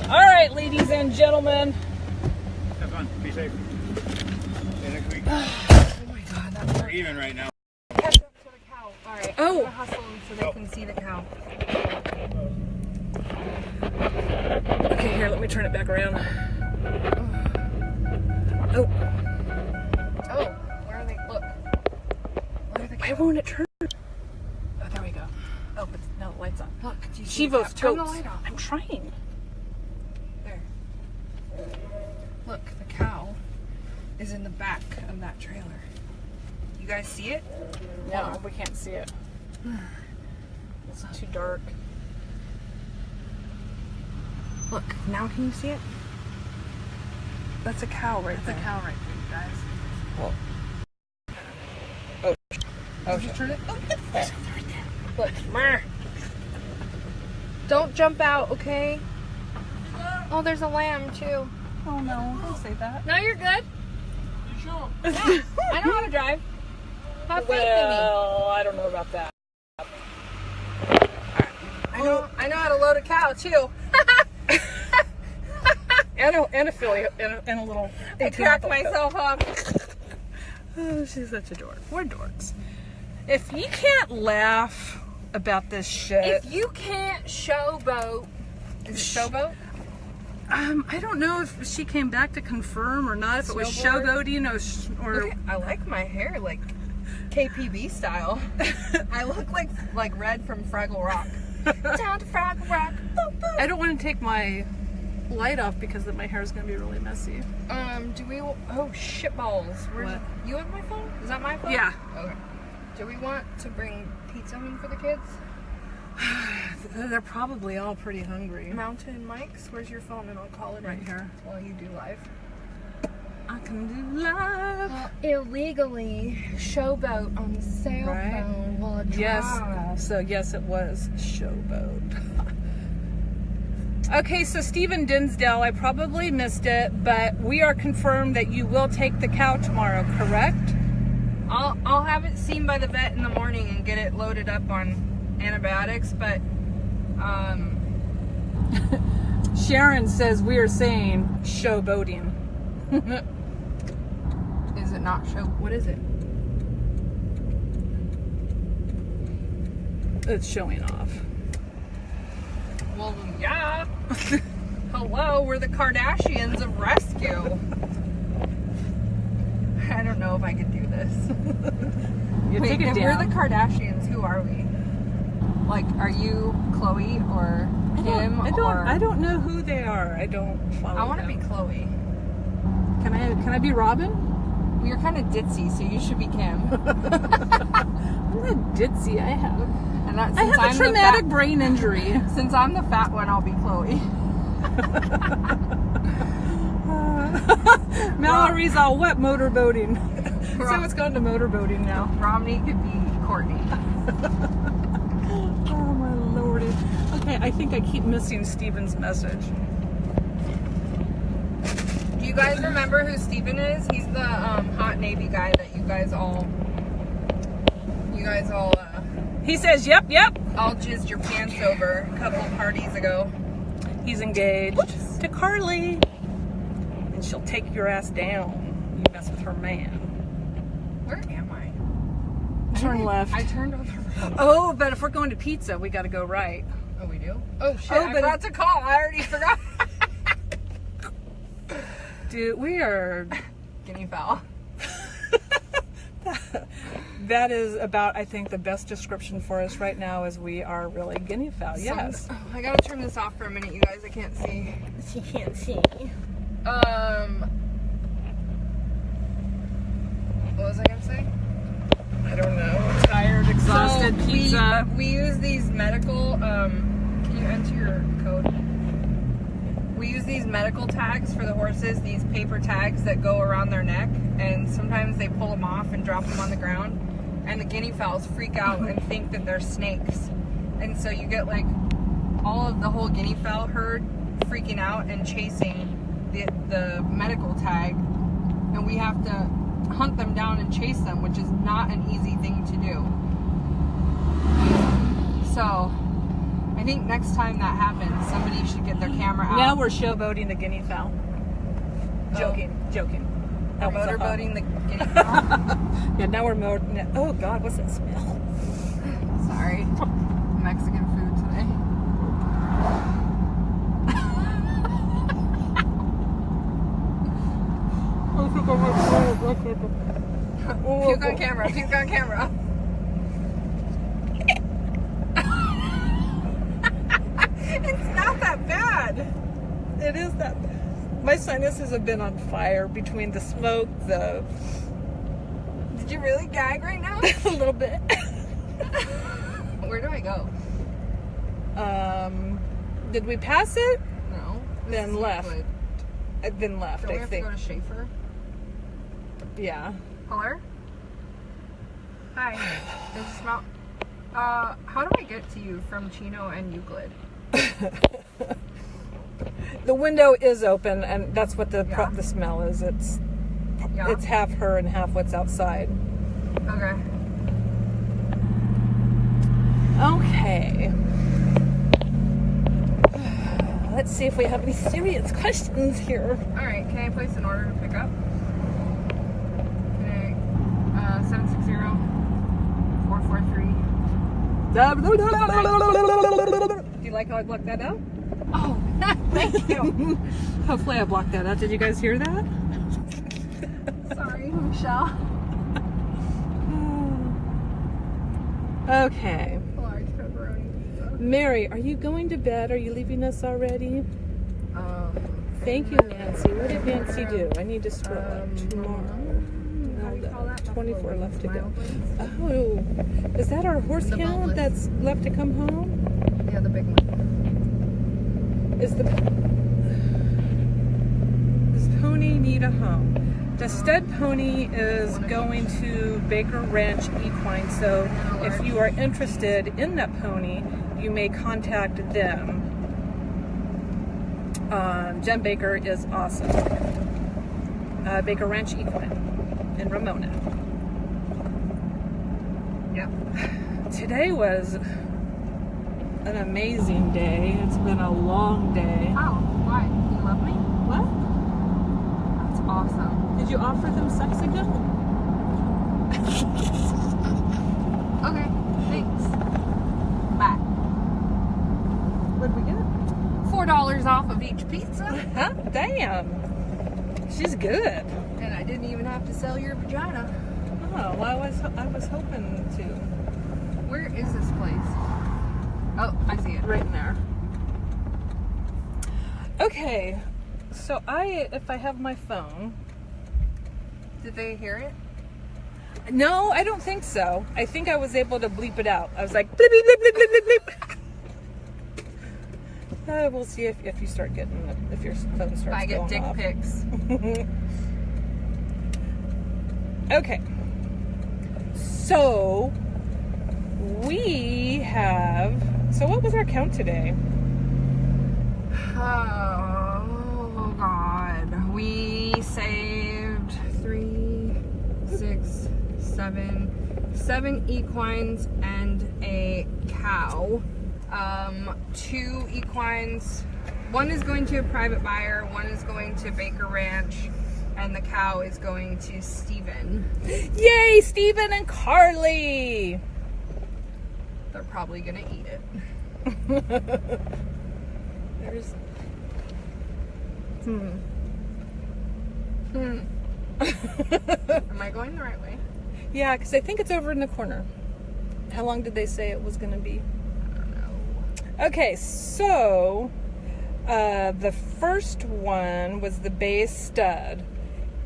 All right, ladies and gentlemen. Have fun. Be safe. See you next week. Oh my God, that We're hurt. even right now. Catch up to the cow. All right. Oh. I'm gonna hustle them so they can see the cow. Okay, here, let me turn it back around. Oh, Oh, where are they? Look. Where are the why cows? won't it turn? Oh, there we go. Oh, but now the light's on. Look, do you see the Chivo's cow? Turn the goats. light off. I'm trying. There. Look, the cow is in the back of that trailer. You guys see it? No, we can't see it. It's too dark. Look, now can you see it? That's a cow right there. That's a cow right there, you guys. Oh, just turn it. Oh, look, Mer. Don't jump out, okay? Oh, there's a lamb too. Oh no, don't say that. No, you're good. You sure? Yeah, I know how to drive. Have faith Well, I don't know about that. in me. I know how to load a cow too. And a filly, and a little. I cracked myself up. Oh, she's such a dork. We're dorks. If you can't laugh about this shit, If you can't showboat, is it showboat? I don't know if she came back to confirm or not. If it was Snowboard? showboating or I like my hair like KPB style. I look like Red from Fraggle Rock. Down to Fraggle Rock. Boop, boop. I don't want to take my light off because then my hair is going to be really messy. Do we? Oh shit balls! Where's What? you have my phone? Is that my phone? Yeah. Okay. Do we want to bring pizza home for the kids? They're probably all pretty hungry. Mountain Mike's. Where's your phone? And I'll call it Right in here. while you do live. I can do live. Illegally showboat on the cell Right. phone while I drive. Yes. So yes, it was showboat. Okay, so Stephen Dinsdale, I probably missed it, but we are confirmed that you will take the cow tomorrow, correct? I'll have it seen by the vet in the morning and get it loaded up on antibiotics, but Sharon says we are saying showboating. is it not show? What is it? It's showing off. Well, yeah. Hello, we're the Kardashians of rescue. I don't know if I could do this. You Wait, take it if down. we're the Kardashians, who are we? Like, are you Chloe or Kim I don't know who they are. I don't follow I want to them. be Chloe. Can I be Robin? Well, you're kind of ditzy, so you should be Kim. I'm not ditzy. I have I'm a traumatic brain injury. Since I'm the fat one, I'll be Chloe. Mallory's all wet motorboating. So it's gone to motorboating now. Romney could be Courtney. Oh my lordy. Okay, I think I keep missing Steven's message. Do you guys remember who Steven is? He's the hot Navy guy that you guys all He says, yep. all jizzed your pants over a couple parties ago. He's engaged to Carly. And she'll take your ass down. You mess with her man. Where am I? Turn left. I turned on the road. Oh, but if we're going to pizza, we got to go right. Oh, we do? Oh, shit. Oh, I but forgot to call. I already forgot. Dude, we are... Guinea fowl. That is about, I think, the best description for us right now is we are really guinea fowl. Yes. I gotta turn this off for a minute, you guys. I can't see. She can't see. What was I gonna say? I don't know. Tired, exhausted, So pizza. We use these medical, can you enter your code? We use these medical tags for the horses, these paper tags that go around their neck, and sometimes they pull them off and drop them on the ground, and the guinea fowls freak out and think that they're snakes. And so you get like all of the whole guinea fowl herd freaking out and chasing the medical tag, and we have to hunt them down and chase them, which is not an easy thing to do. So I think next time that happens, somebody should get their camera out. Now we're showboating the guinea fowl. Joking. We're That was a motorboating the guinea fowl. Yeah, now we're oh God, what's that smell? Sorry. Mexican food today. Puke on camera. Puke on camera. It's not that bad. It is that. My sinuses have been on fire between the smoke, the Did you really gag right now? a little bit. Where do I go? Did we pass it? No. Then left. Euclid. Then left, Don't we I have think. to go to Schaefer? Yeah. Hello? Hi. Does it smell? How do I get to you from Chino and Euclid? The window is open, and that's what the Yeah. the smell is. It's Yeah. it's half her and half what's outside. Okay. Okay. Let's see if we have any serious questions here. Alright, can I place an order to pick up? Can I, 760-443. Do you like how I blocked that out? Oh, thank you. Hopefully I blocked that out. Did you guys hear that? Sorry, Michelle. Okay. Large pepperoni pizza. Mary, are you going to bed? Are you leaving us already? Thank you, Nancy. What did Nancy do? I need to scroll up. Tomorrow. How do you call that? 24 left to go. Smile, Oh, is that our horse The count boneless. that's left to come home? Yeah, the big one. Does Pony need a home? The stud pony is going to Baker Ranch Equine, so if you are interested in that pony, you may contact them. Jen Baker is awesome. Baker Ranch Equine in Ramona. Yep. Today was an amazing day. It's been a long day. How? Why? You love me? What? That's awesome. Did you offer them sex again? Okay, thanks. Huh? Damn. She's good. And I didn't even have to sell your vagina. Oh, well, I was hoping to. Where is this place? Oh, I see it. Right in there. Okay. So if I have my phone. Did they hear it? No, I don't think so. I think I was able to bleep it out. I was like, bleep, bleep, bleep, bleep, bleep, bleep. We'll see if you start getting, if your phone starts going off. I get dick pics. Okay. So, so what was our count today? Oh, God. We saved 7 equines and a cow. 2 equines, one is going to a private buyer, one is going to Baker Ranch, and the cow is going to Steven. Yay, Steven and Carly! They're probably gonna eat it. There's... Am I going the right way? Yeah, because I think it's over in the corner. How long did they say it was going to be? I don't know. Okay, so the first one was the bay stud,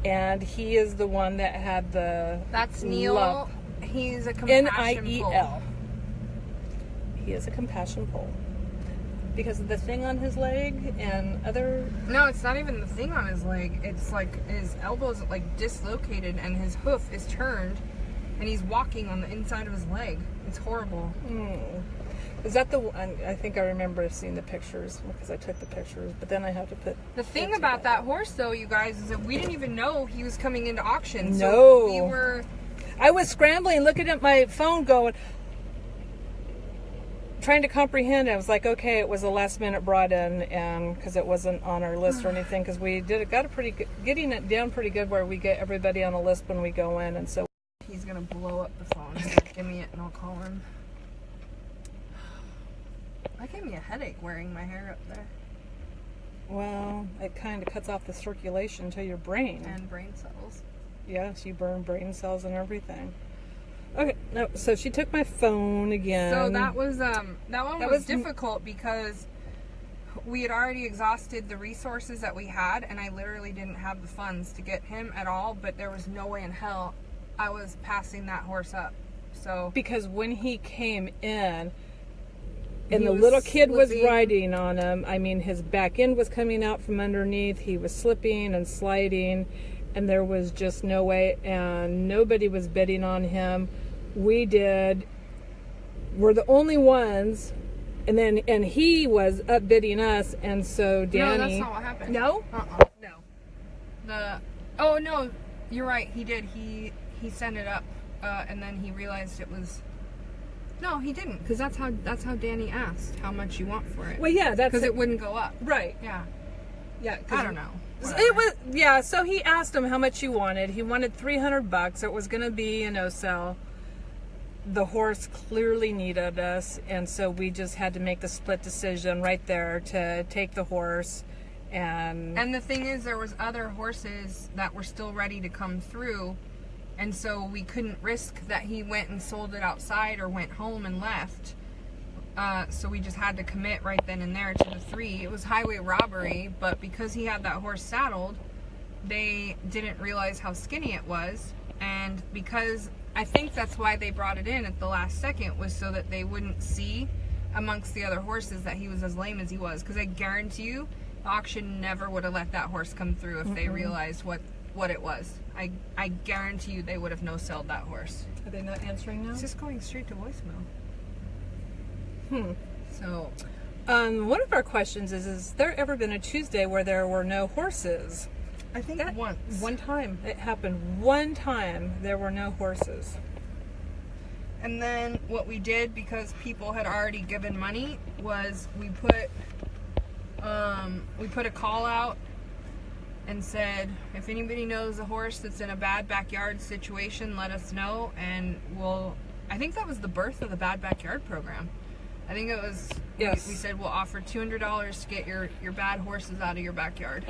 and he is the one that had the That's Neil. lump. He's a compassion Niel. pole. He is a compassion pole because of the thing on his leg and other. No, it's not even the thing on his leg. It's like his elbow's like dislocated and his hoof is turned, and he's walking on the inside of his leg. It's horrible. Is that the one? I think I remember seeing the pictures because I took the pictures, but then I have to put. The thing about that horse, though, you guys, is that we didn't even know he was coming into auction. No. So we were. I was scrambling, looking at my phone, going, trying to comprehend. I was like, okay, it was a last minute brought in, and because it wasn't on our list or anything, because we got a pretty good, getting it down pretty good where we get everybody on a list when we go in, and so. He's gonna blow up the phone. Give me it and I'll call him. That gave me a headache wearing my hair up there. Well, it kind of cuts off the circulation to your brain. And brain cells. Yes, you burn brain cells and everything. Okay, no, so she took my phone again. So that was that one was difficult because we had already exhausted the resources that we had, and I literally didn't have the funds to get him at all, but there was no way in hell I was passing that horse up. So because when he came in and the little kid was riding on him, I mean, his back end was coming out from underneath, he was slipping and sliding, and there was just no way, and nobody was bidding on him. We're the only ones, and he was upbidding us, and so Danny. No, that's not what happened. No? No. Oh no, you're right. He did. He sent it up, and then he realized it was. No, he didn't, because that's how Danny asked how much you want for it. Well, yeah, that's because it wouldn't go up. Right. Yeah. Yeah. I don't know. It was, yeah, so he asked him how much he wanted. He wanted $300. It was going to be a no-sell. The horse clearly needed us, and so we just had to make the split decision right there to take the horse. And the thing is, there was other horses that were still ready to come through, and so we couldn't risk that he went and sold it outside or went home and left. So we just had to commit right then and there to the 3. It was highway robbery, but because he had that horse saddled, they didn't realize how skinny it was, and because I think that's why they brought it in at the last second, was so that they wouldn't see amongst the other horses that he was as lame as he was, because I guarantee you the auction never would have let that horse come through if they realized what it was. I guarantee you they would have no-selled that horse. Are they not answering now? It's just going straight to voicemail. So, one of our questions is there ever been a Tuesday where there were no horses? I think once. One time. It happened one time. There were no horses. And then what we did, because people had already given money, was we put a call out and said, if anybody knows a horse that's in a bad backyard situation, let us know, and I think that was the birth of the Bad Backyard program. I think it was. Yes. We said we'll offer $200 to get your bad horses out of your backyard.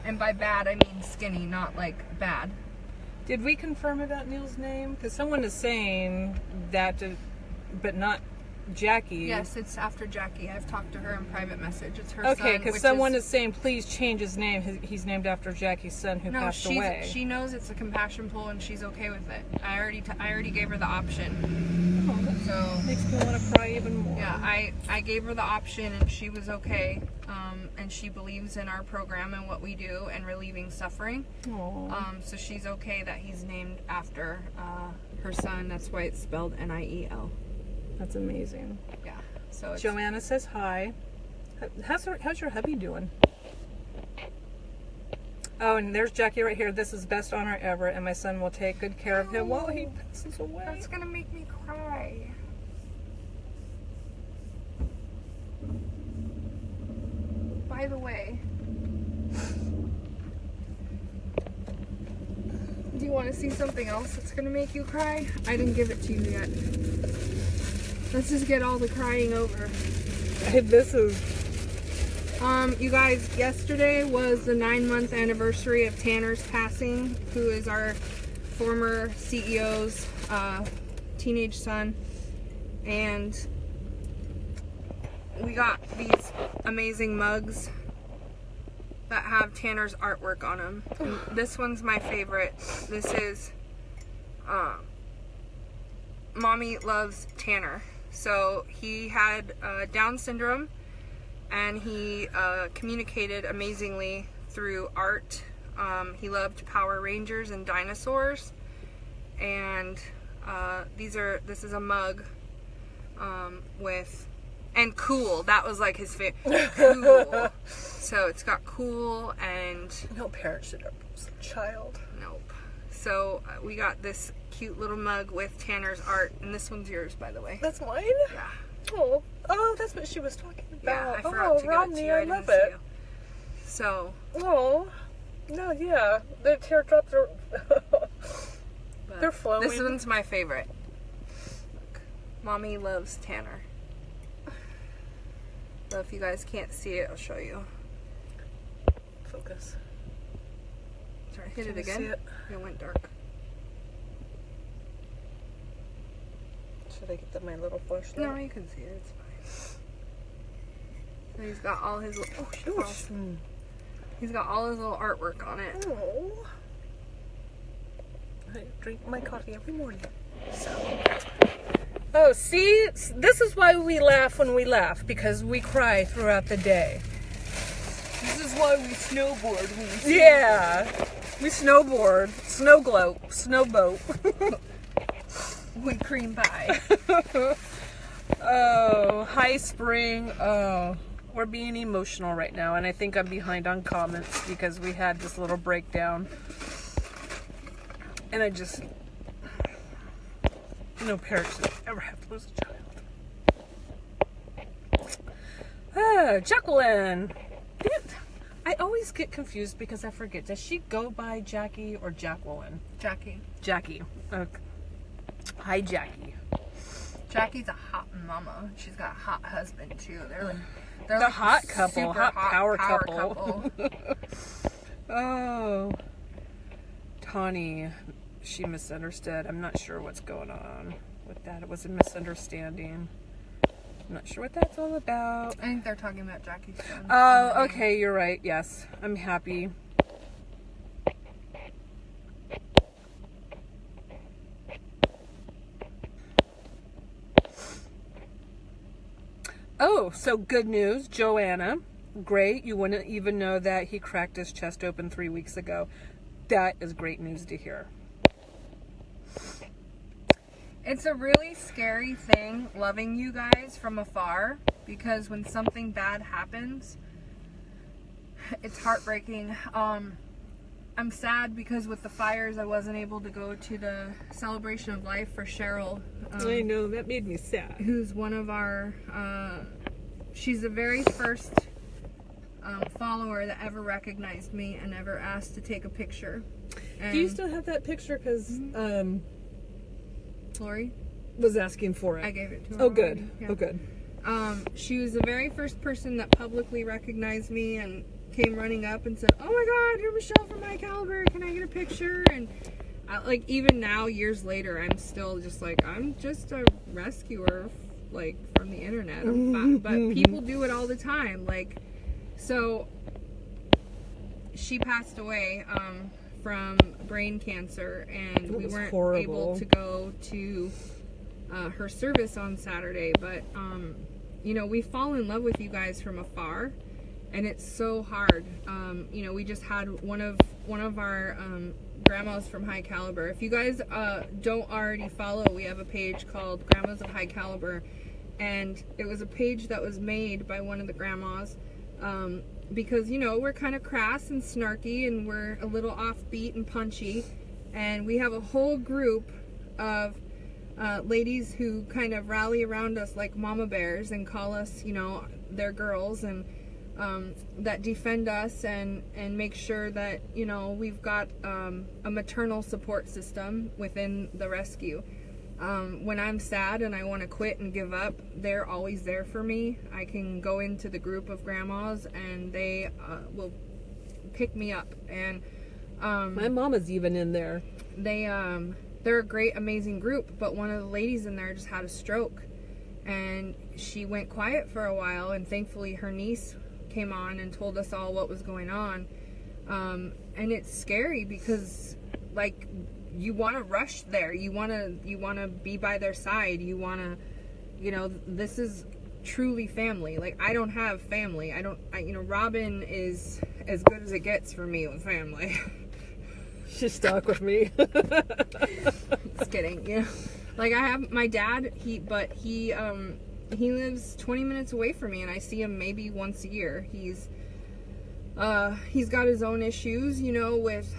And by bad, I mean skinny, not like bad. Did we confirm about Neil's name? Because someone is saying that, but not Jackie. Yes, it's after Jackie. I've talked to her in private message. It's her son. Okay, because someone is saying, please change his name. He's named after Jackie's son who passed away. She knows it's a compassion pool and she's okay with it. I already gave her the option. Oh, So makes me want to cry even more. yeah, I gave her the option and she was okay. And she believes in our program and what we do and relieving suffering. Aww. So she's okay that he's named after her son. That's why it's spelled Niel. That's amazing. Yeah. So it's, Joanna says hi. How's your hubby doing? Oh, and there's Jackie right here. This is best honor ever, and my son will take good care of him while he passes away. that's gonna make me cry. By the way, do you want to see something else that's gonna make you cry? I didn't give it to you yet. Let's just get all the crying over. This is... You guys, yesterday was the 9-month anniversary of Tanner's passing, who is our former CEO's teenage son. And we got these amazing mugs that have Tanner's artwork on them. And this one's my favorite. This is Mommy Loves Tanner. So he had Down syndrome, and he communicated amazingly through art. He loved Power Rangers and dinosaurs, and this is a mug with, and cool. That was like his favorite. Cool. So it's got cool and No parent should ever lose a child. nope. So we got this cute little mug with Tanner's art, and this one's yours, by the way. That's mine? Yeah. Oh, that's what she was talking Yeah, about. I forgot to give it Romney, to you. I didn't love see it. you. So, Oh, no, yeah. The teardrops are... but They're flowing. This one's my favorite. Look, Mommy Loves Tanner. So if you guys can't see it, I'll show you. Focus. Sorry, hit Can it you again. see it? It went dark. Should I get my little flashlight? No, you can see it. It's fine. So he's got all his. Oh, she falls. He's got all his little artwork on it. Oh. I drink my coffee every morning. So. Oh, see? This is why we laugh when we laugh, because we cry throughout the day. This is why we snowboard when we Yeah. We snowboard, snow globe, snowboat. we cream pie. Oh, hi spring. Oh, we're being emotional right now, and I think I'm behind on comments because we had this little breakdown. And I just, no parent should ever have to lose a child. Ah, Jacqueline. I always get confused because I forget. Does she go by Jackie or Jacqueline? Jackie. Jackie. Okay. Hi, Jackie. Jackie's a hot mama. She's got a hot husband too. They're The like hot a couple, super hot power couple. couple. Oh, Tawny, she misunderstood. I'm not sure what's going on with that. It was a misunderstanding. I'm not sure what that's all about. I think they're talking about Jackie's son. Oh, okay, you're right. Yes, I'm happy. Oh, so good news, Joanna. Great. You wouldn't even know that he cracked his chest open 3 weeks ago. That is great news to hear. It's a really scary thing loving you guys from afar, because when something bad happens, it's heartbreaking. I'm sad because with the fires I wasn't able to go to the celebration of life for Cheryl. I know, that made me sad. Who's one of our, she's the very first follower that ever recognized me and ever asked to take a picture. And Do you still have that picture? Because, Lori? was asking for it. I gave it to her. Oh, good. already, yeah. Oh, good. She was the very first person that publicly recognized me and came running up and said, "Oh my God, you're Michelle from HiCaliber. Can I get a picture?" And like, even now, years later, I'm still just like, I'm just a rescuer, like, from the internet. I'm fine. But people do it all the time. Like, so she passed away from brain cancer, and we weren't able to go to her service on Saturday. But you know, we fall in love with you guys from afar, and it's so hard. You know, we just had one of our grandmas from HiCaliber. If you guys don't already follow, we have a page called Grandmas of HiCaliber, and it was a page that was made by one of the grandmas because, you know, we're kind of crass and snarky, and we're a little offbeat and punchy, and we have a whole group of ladies who kind of rally around us like mama bears and call us, you know, their girls, and that defend us and make sure that, you know, we've got a maternal support system within the rescue. When I'm sad and I want to quit and give up, they're always there for me. I can go into the group of grandmas and they will pick me up. And my mama's even in there. They're a great, amazing group, but one of the ladies in there just had a stroke, and she went quiet for a while, and thankfully her niece came on and told us all what was going on. And it's scary because, like, you want to rush there, you want to be by their side, you want to, you know, this is truly family. Like, I don't have family. You know, Robin is as good as it gets for me with family. She's stuck with me. Just kidding, you know. Like, I have my dad, he lives 20 minutes away from me, and I see him maybe once a year. He's got his own issues, you know, with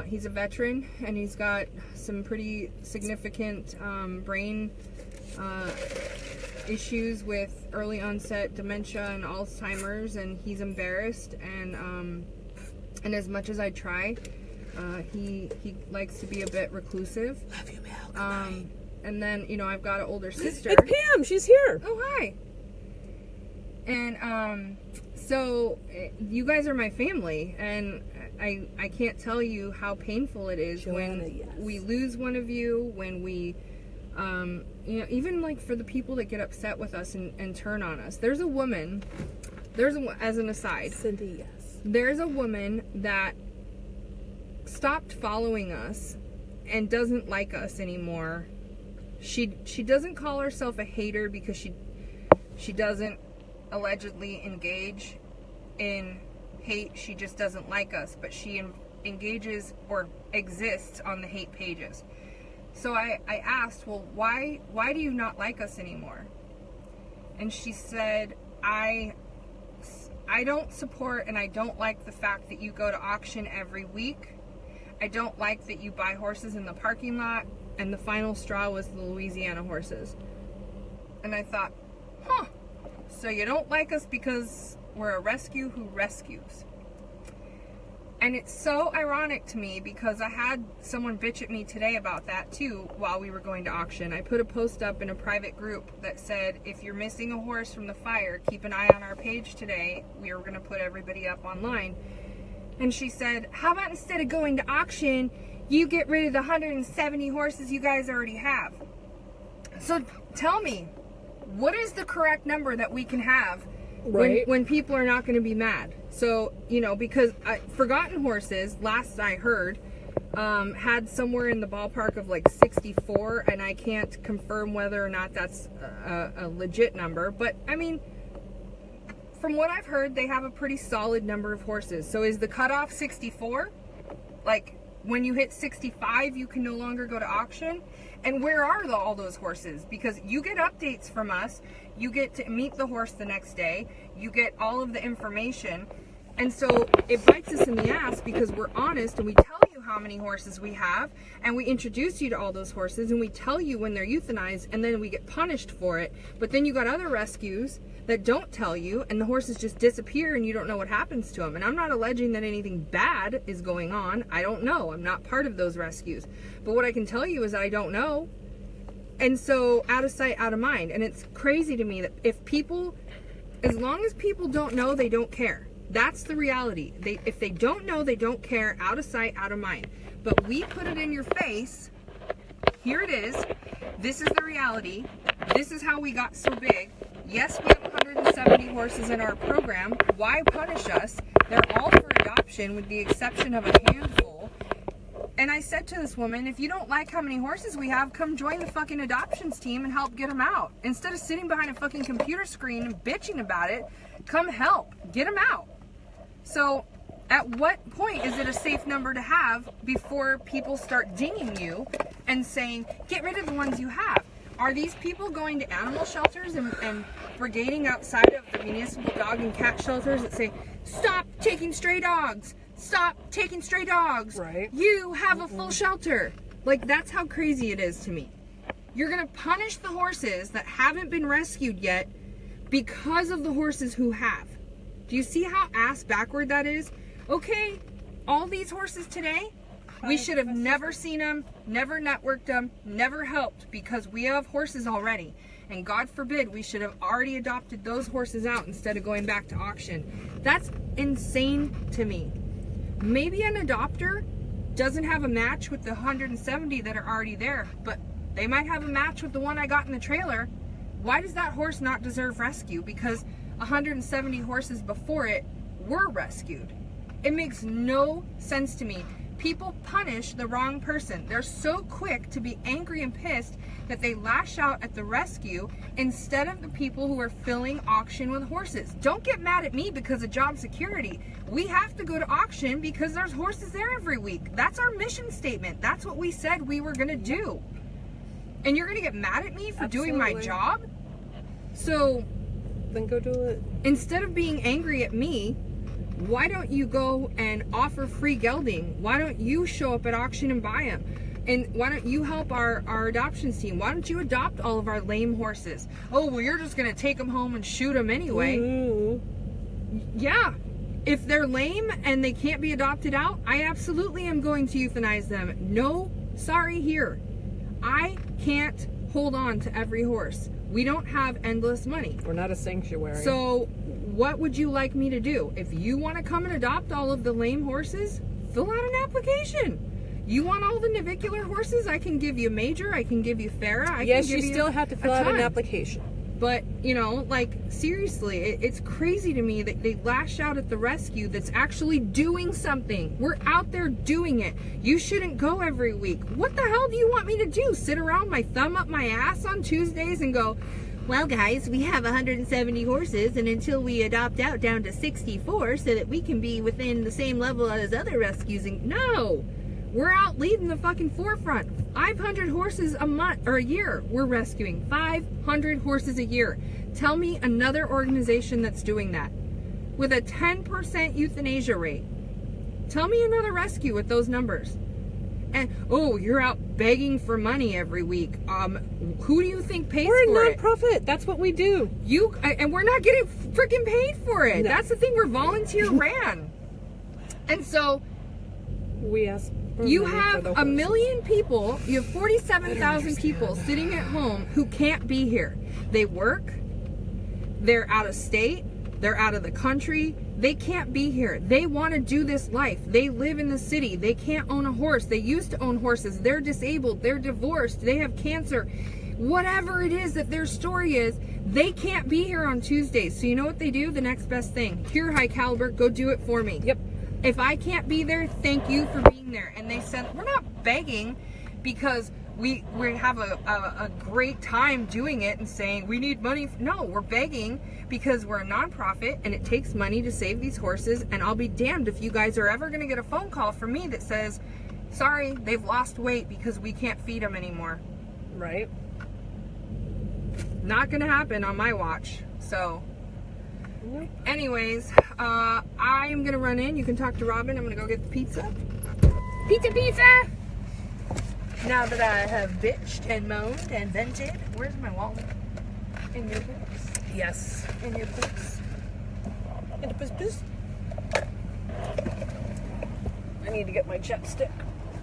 he's a veteran, and he's got some pretty significant brain issues with early onset dementia and Alzheimer's, and he's embarrassed, and as much as I try, he likes to be a bit reclusive. Love you, Mel. And then, you know, I've got an older sister. It's Pam. She's here. Oh, hi. And so you guys are my family, and I can't tell you how painful it is when we lose one of you, when we, you know, even like for the people that get upset with us and turn on us. As an aside, Cindy, yes. There's a woman that stopped following us and doesn't like us anymore. She doesn't call herself a hater because she doesn't allegedly engage in hate. She just doesn't like us, but she engages or exists on the hate pages. So I asked, well, why do you not like us anymore? And she said, I don't support and I don't like the fact that you go to auction every week. I don't like that you buy horses in the parking lot, and the final straw was the Louisiana horses. And I thought, huh, so you don't like us because we're a rescue who rescues. And it's so ironic to me because I had someone bitch at me today about that too while we were going to auction. I put a post up in a private group that said, if you're missing a horse from the fire, keep an eye on our page today. We are going to put everybody up online. And she said, how about instead of going to auction, you get rid of the 170 horses you guys already have? So tell me, what is the correct number that we can have when people are not going to be mad? So, you know, because Forgotten Horses, last I heard, had somewhere in the ballpark of like 64, and I can't confirm whether or not that's a legit number. But, I mean, from what I've heard, they have a pretty solid number of horses. So is the cutoff 64? Like, when you hit 65, you can no longer go to auction? And where are all those horses? Because you get updates from us. You get to meet the horse the next day. You get all of the information. And so it bites us in the ass because we're honest and we tell you how many horses we have, and we introduce you to all those horses, and we tell you when they're euthanized, and then we get punished for it. But then you got other rescues that don't tell you, and the horses just disappear and you don't know what happens to them. And I'm not alleging that anything bad is going on. I don't know. I'm not part of those rescues. But what I can tell you is that I don't know. And so out of sight, out of mind. And it's crazy to me that as long as people don't know, they don't care. That's the reality. If they don't know, they don't care. Out of sight, out of mind. But we put it in your face. Here it is. This is the reality. This is how we got so big. Yes, we have 170 horses in our program. Why punish us? They're all for adoption with the exception of a handful. And I said to this woman, if you don't like how many horses we have, come join the fucking adoptions team and help get them out. Instead of sitting behind a fucking computer screen and bitching about it, come help. Get them out. So at what point is it a safe number to have before people start dinging you and saying, get rid of the ones you have? Are these people going to animal shelters and brigading outside of the municipal dog and cat shelters that say, stop taking stray dogs? Stop taking stray dogs. Right. You have a full shelter. Like, that's how crazy it is to me. You're going to punish the horses that haven't been rescued yet because of the horses who have. Do you see how ass backward that is? Okay, all these horses today, we should have never seen them, never networked them, never helped because we have horses already. And God forbid we should have already adopted those horses out instead of going back to auction. That's insane to me. Maybe an adopter doesn't have a match with the 170 that are already there, but they might have a match with the one I got in the trailer. Why does that horse not deserve rescue? Because 170 horses before it were rescued. It makes no sense to me. People punish the wrong person. They're so quick to be angry and pissed that they lash out at the rescue instead of the people who are filling auction with horses. Don't get mad at me because of job security. We have to go to auction because there's horses there every week. That's our mission statement. That's what we said we were going to do. And you're going to get mad at me for doing my job? So then go do it. Instead of being angry at me, why don't you go and offer free gelding? Why don't you show up at auction and buy them? And why don't you help our adoptions team? Why don't you adopt all of our lame horses? Oh, well, you're just going to take them home and shoot them anyway. Yeah. If they're lame and they can't be adopted out, I absolutely am going to euthanize them. No, sorry here. I can't hold on to every horse. We don't have endless money. We're not a sanctuary. So what would you like me to do? If you want to come and adopt all of the lame horses, fill out an application. You want all the navicular horses? I can give you Major. I can give you Farah. Yes, you still have to fill out an application. But, you know, like, seriously, it's crazy to me that they lash out at the rescue that's actually doing something. We're out there doing it. You shouldn't go every week. What the hell do you want me to do? Sit around my thumb up my ass on Tuesdays and go, well, guys, we have 170 horses, and until we adopt out down to 64 so that we can be within the same level as other rescues. And no! We're out leading the fucking forefront. 500 horses a month or a year we're rescuing. 500 horses a year. Tell me another organization that's doing that with a 10% euthanasia rate. Tell me another rescue with those numbers. And oh, you're out begging for money every week. Who do you think pays for it? We're a nonprofit. That's what we do. And we're not getting freaking paid for it. No. That's the thing. We're volunteer ran. And so we ask. You have 1 million people, you have 47,000 people sitting at home who can't be here. They work, they're out of state, they're out of the country, they can't be here. They want to do this life. They live in the city. They can't own a horse. They used to own horses. They're disabled, they're divorced, they have cancer. Whatever it is that their story is, they can't be here on Tuesdays. So you know what they do? The next best thing. Here, HiCaliber, go do it for me. Yep. If I can't be there, thank you for being there. And they said, we're not begging because we have a great time doing it and saying we need money. No, we're begging because we're a nonprofit and it takes money to save these horses. And I'll be damned if you guys are ever going to get a phone call from me that says, sorry, they've lost weight because we can't feed them anymore. Right. Not going to happen on my watch. So anyways, I'm gonna run in. You can talk to Robin. I'm gonna go get the pizza. Pizza! Now that I have bitched and moaned and vented. Where's my wallet? In your books? Yes. In your books? In the books. I need to get my chapstick.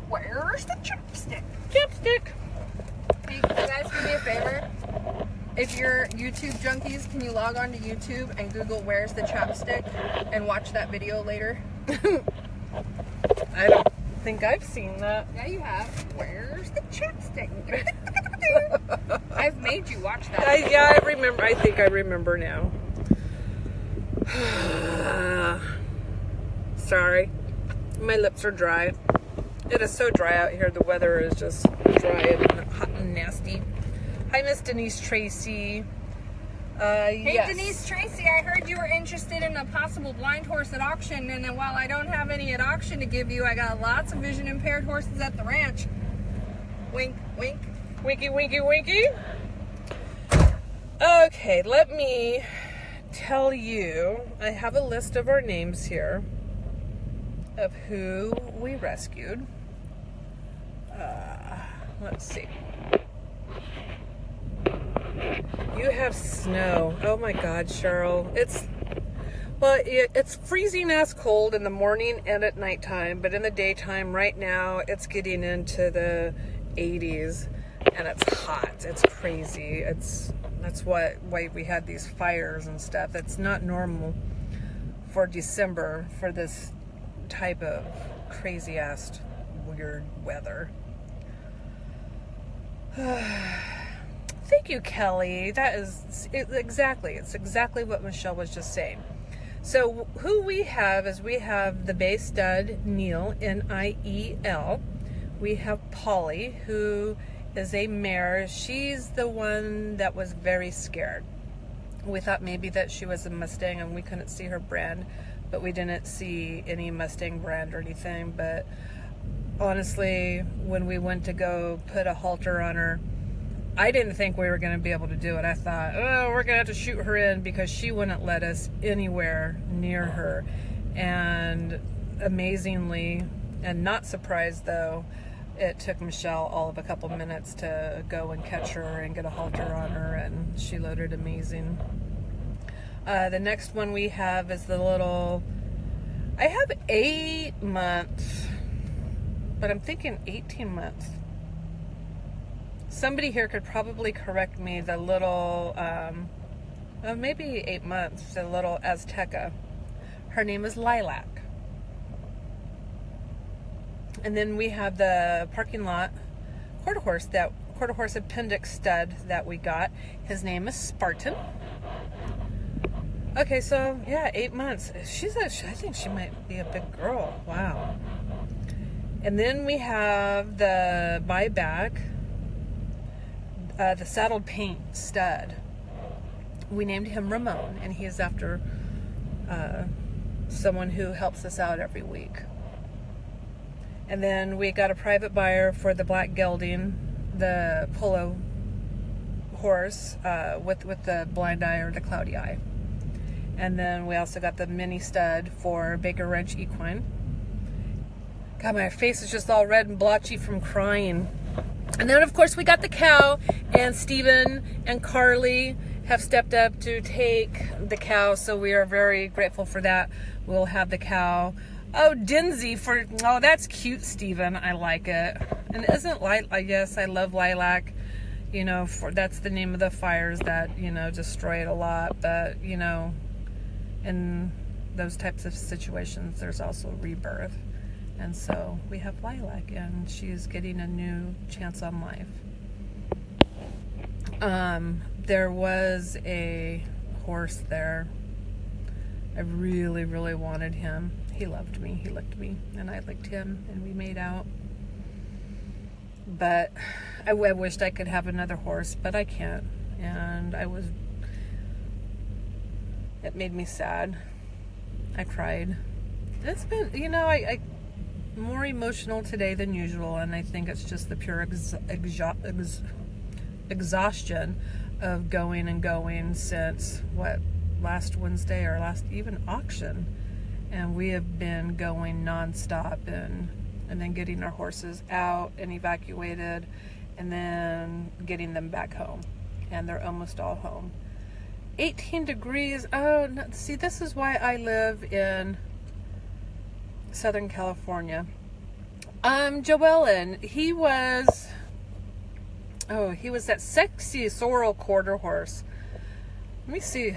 Where's the chopstick? Chapstick! Hey, can you guys do me a favor? If you're YouTube junkies, can you log on to YouTube and Google "Where's the chapstick" and watch that video later? I don't think I've seen that. Yeah, you have. Where's the chapstick? I've made you watch that. I remember. I think I remember now. Sorry. My lips are dry. It is so dry out here. The weather is just dry and hot and nasty. Hi, Miss Denise Tracy. Hey, yes. Denise Tracy, I heard you were interested in a possible blind horse at auction, and then while I don't have any at auction to give you, I got lots of vision impaired horses at the ranch. Wink, wink. Winky, winky, winky. Okay, let me tell you, I have a list of our names here of who we rescued. Let's see. You have snow. Oh my God, Cheryl. It's freezing ass cold in the morning and at nighttime, but in the daytime right now it's getting into the 80s and it's hot. It's crazy. That's why we had these fires and stuff. It's not normal for December for this type of crazy ass weird weather. Thank you, Kelly. It's exactly what Michelle was just saying. So who we have is we have the bay stud Neil, Niel. We have Polly, who is a mare. She's the one that was very scared. We thought maybe that she was a Mustang and we couldn't see her brand, but we didn't see any Mustang brand or anything. But honestly, when we went to go put a halter on her, I didn't think we were going to be able to do it. I thought, oh, we're going to have to shoot her in because she wouldn't let us anywhere near her. And amazingly, and not surprised though, it took Michelle all of a couple minutes to go and catch her and get a halter on her, and she loaded amazing. The next one we have is the little, I have 8 months, but I'm thinking 18 months. Somebody here could probably correct me. The little, maybe 8 months, the little Azteca. Her name is Lilac. And then we have the parking lot quarter horse appendix stud that we got. His name is Spartan. Okay, so yeah, 8 months. I think she might be a big girl. Wow. And then we have the buyback. The saddled paint stud. We named him Ramon, and he is after someone who helps us out every week. And then we got a private buyer for the black gelding, the polo horse with the blind eye or the cloudy eye. And then we also got the mini stud for Baker Ranch Equine. God, my face is just all red and blotchy from crying. And then, of course, we got the cow, and Stephen and Carly have stepped up to take the cow, so we are very grateful for that. We'll have the cow. Oh, Dinsey oh, that's cute, Stephen. I like it. And isn't Lilac, yes, I love Lilac. You know, that's the name of the fires that, you know, destroy it a lot. But, you know, in those types of situations, there's also rebirth. And so we have Lilac, and she's getting a new chance on life. There was a horse there. I really, really wanted him. He loved me, he licked me, and I licked him, and we made out. But I wished I could have another horse, but I can't. And it made me sad. I cried. It's been, you know, I more emotional today than usual, and I think it's just the pure exhaustion of going since last Wednesday or last even auction, and we have been going nonstop and then getting our horses out and evacuated and then getting them back home, and they're almost all home. 18 degrees. Oh no, see, this is why I live in Southern California. Joellen, he was Oh, he was that sexy sorrel quarter horse. Let me see.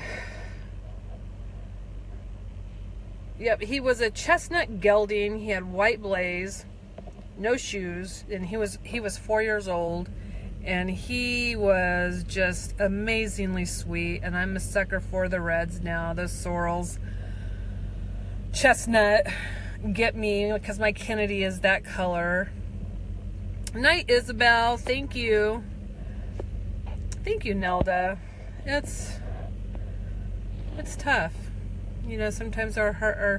Yep, he was a chestnut gelding. He had white blaze, no shoes, and he was 4 years old, and he was just amazingly sweet. And I'm a sucker for the reds now. Those sorrels, chestnut, get me because my Kennedy is that color. Night, Isabel. Thank you. Thank you, Nelda. It's tough. You know, sometimes our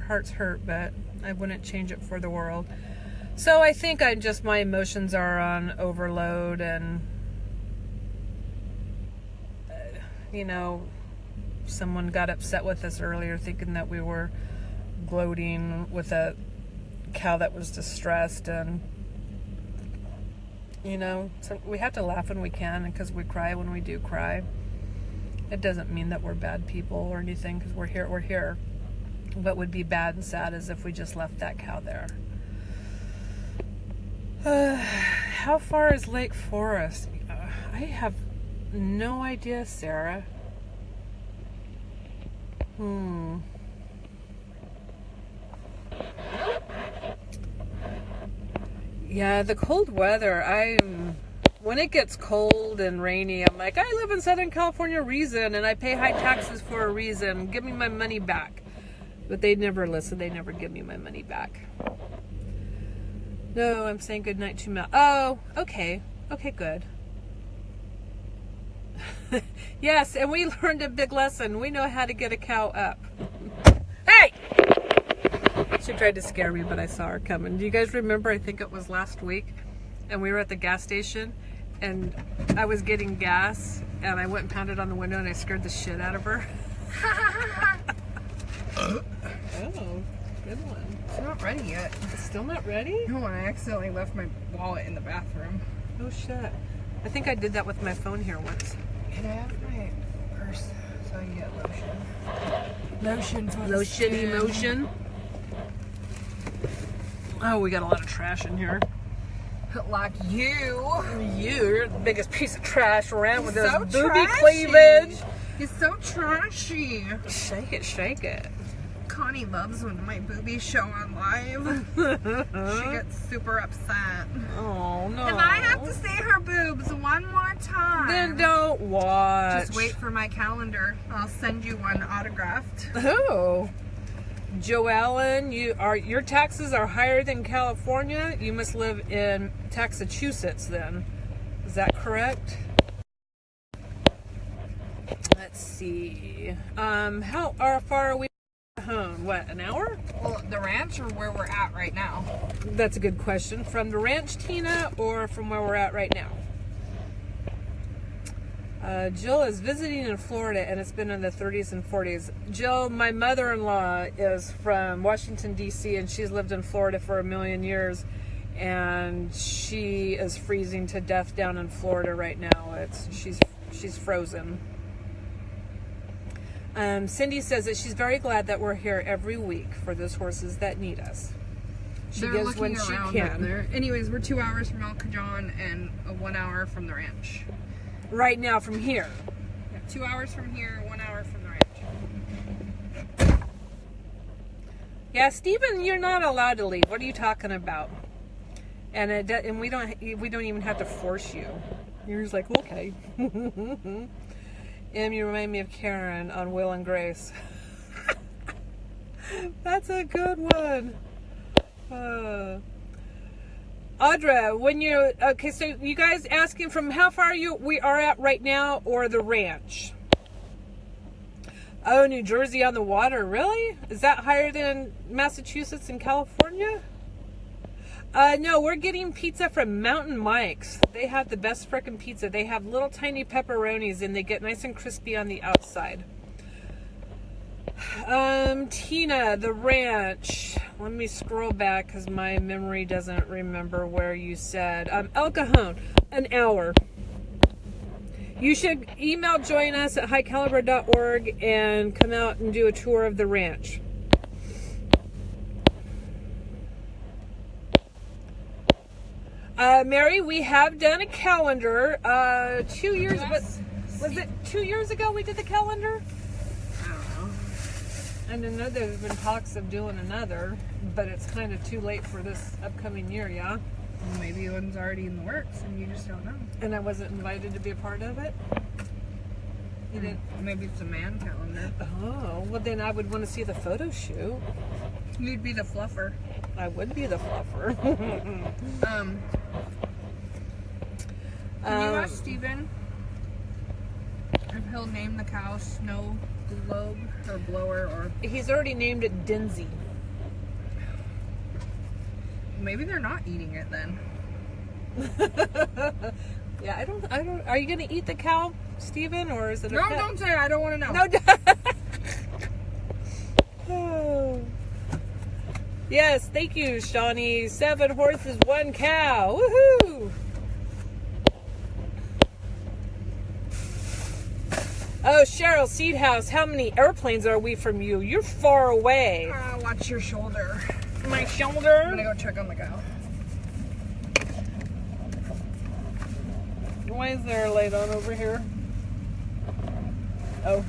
hearts hurt, but I wouldn't change it for the world. So I think my emotions are on overload, and you know, someone got upset with us earlier thinking that we were gloating with a cow that was distressed, and you know, so we have to laugh when we can, because we cry when we do cry. It doesn't mean that we're bad people or anything, because we're here. What would be bad and sad is if we just left that cow there. How far is Lake Forest? I have no idea, Sarah. Yeah, the cold weather. When it gets cold and rainy, I'm like, I live in Southern California reason, and I pay high taxes for a reason. Give me my money back. But they never listen. They never give me my money back. No, I'm saying goodnight to Mel. Oh, okay. Okay, good. Yes, and we learned a big lesson. We know how to get a cow up. Hey! She tried to scare me, but I saw her coming. Do you guys remember? I think it was last week, and we were at the gas station, and I was getting gas, and I went and pounded on the window, and I scared the shit out of her. Oh, good one. It's not ready yet. It's still not ready? No, I accidentally left my wallet in the bathroom. Oh shit. I think I did that with my phone here once. Can I have my purse so I can get lotion? Lotion for the Lotiony skin. motion. Oh, we got a lot of trash in here. Like you. You're the biggest piece of trash around with So this booby trashy. cleavage. You're so trashy. Shake it, shake it. Connie loves when my boobies show on live. She gets super upset. Oh, no. If I have to see her boobs one more time, Then don't watch. just wait for my calendar. I'll send you one autographed. Oh. Joellen, your taxes are higher than California. You must live in Massachusetts then. Is that correct? Let's see. How far are we home? What, an hour? Well, the ranch or where we're at right now? That's a good question. From the ranch, Tina, or from where we're at right now? Jill is visiting in Florida, and it's been in the 30s and 40s. Jill, my mother-in-law, is from Washington, D.C., and she's lived in Florida for 1,000,000 years, and she is freezing to death down in Florida right now. She's frozen. Cindy says that she's very glad that we're here every week for those horses that need us. She They're gives looking when she around can. up there. Anyways, we're 2 hours from El Cajon and 1 hour from the ranch. Right now from here. Yeah, 2 hours from here, 1 hour from the ranch. Yeah, Stephen, you're not allowed to leave. What are you talking about? And we don't even have to force you. You're just like, okay. You remind me of Karen on Will and Grace. That's a good one. Audra, okay, so you guys asking from how far we are at right now, or the ranch? Oh, New Jersey on the water, really? Is that higher than Massachusetts and California? No, we're getting pizza from Mountain Mike's. They have the best frickin' pizza. They have little tiny pepperonis, and they get nice and crispy on the outside. Tina, the ranch. Let me scroll back because my memory doesn't remember where you said. El Cajon, an hour. You should email join us at HiCaliber.org and come out and do a tour of the ranch. Mary, we have done a calendar 2 years ago. Was it 2 years ago we did the calendar? I don't know. And I know there's been talks of doing another, but it's kind of too late for this upcoming year, yeah? Well, maybe one's already in the works and you just don't know. And I wasn't invited to be a part of it? You didn't? Maybe it's a man calendar. Oh, well then I would want to see the photo shoot. You'd be the fluffer. I would be the fluffer. Can you ask Steven if he'll name the cow Snow Globe or Blower, or He's already named it Dinzy. maybe they're not eating it then. Yeah, I don't. Are you gonna eat the cow, Steven, or is it? No, don't say it. I don't want to know. No. Oh. Yes, thank you, Shawnee. 7 horses, 1 cow. Woohoo! Oh, Cheryl Seedhouse, how many airplanes are we from you? You're far away. Watch your shoulder. My shoulder. I'm gonna go check on the cow. Why is there a light on over here? Oh.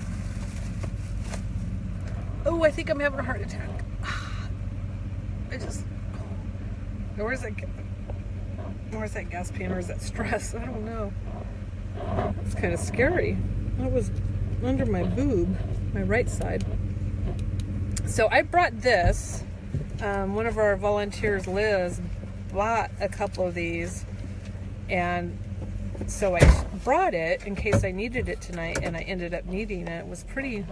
Oh, I think I'm having a heart attack. Where's that gas pan, or is that stress? I don't know. It's kind of scary. That was under my boob, my right side. So I brought this. One of our volunteers, Liz, bought a couple of these, and so I brought it in case I needed it tonight, and I ended up needing it. It was pretty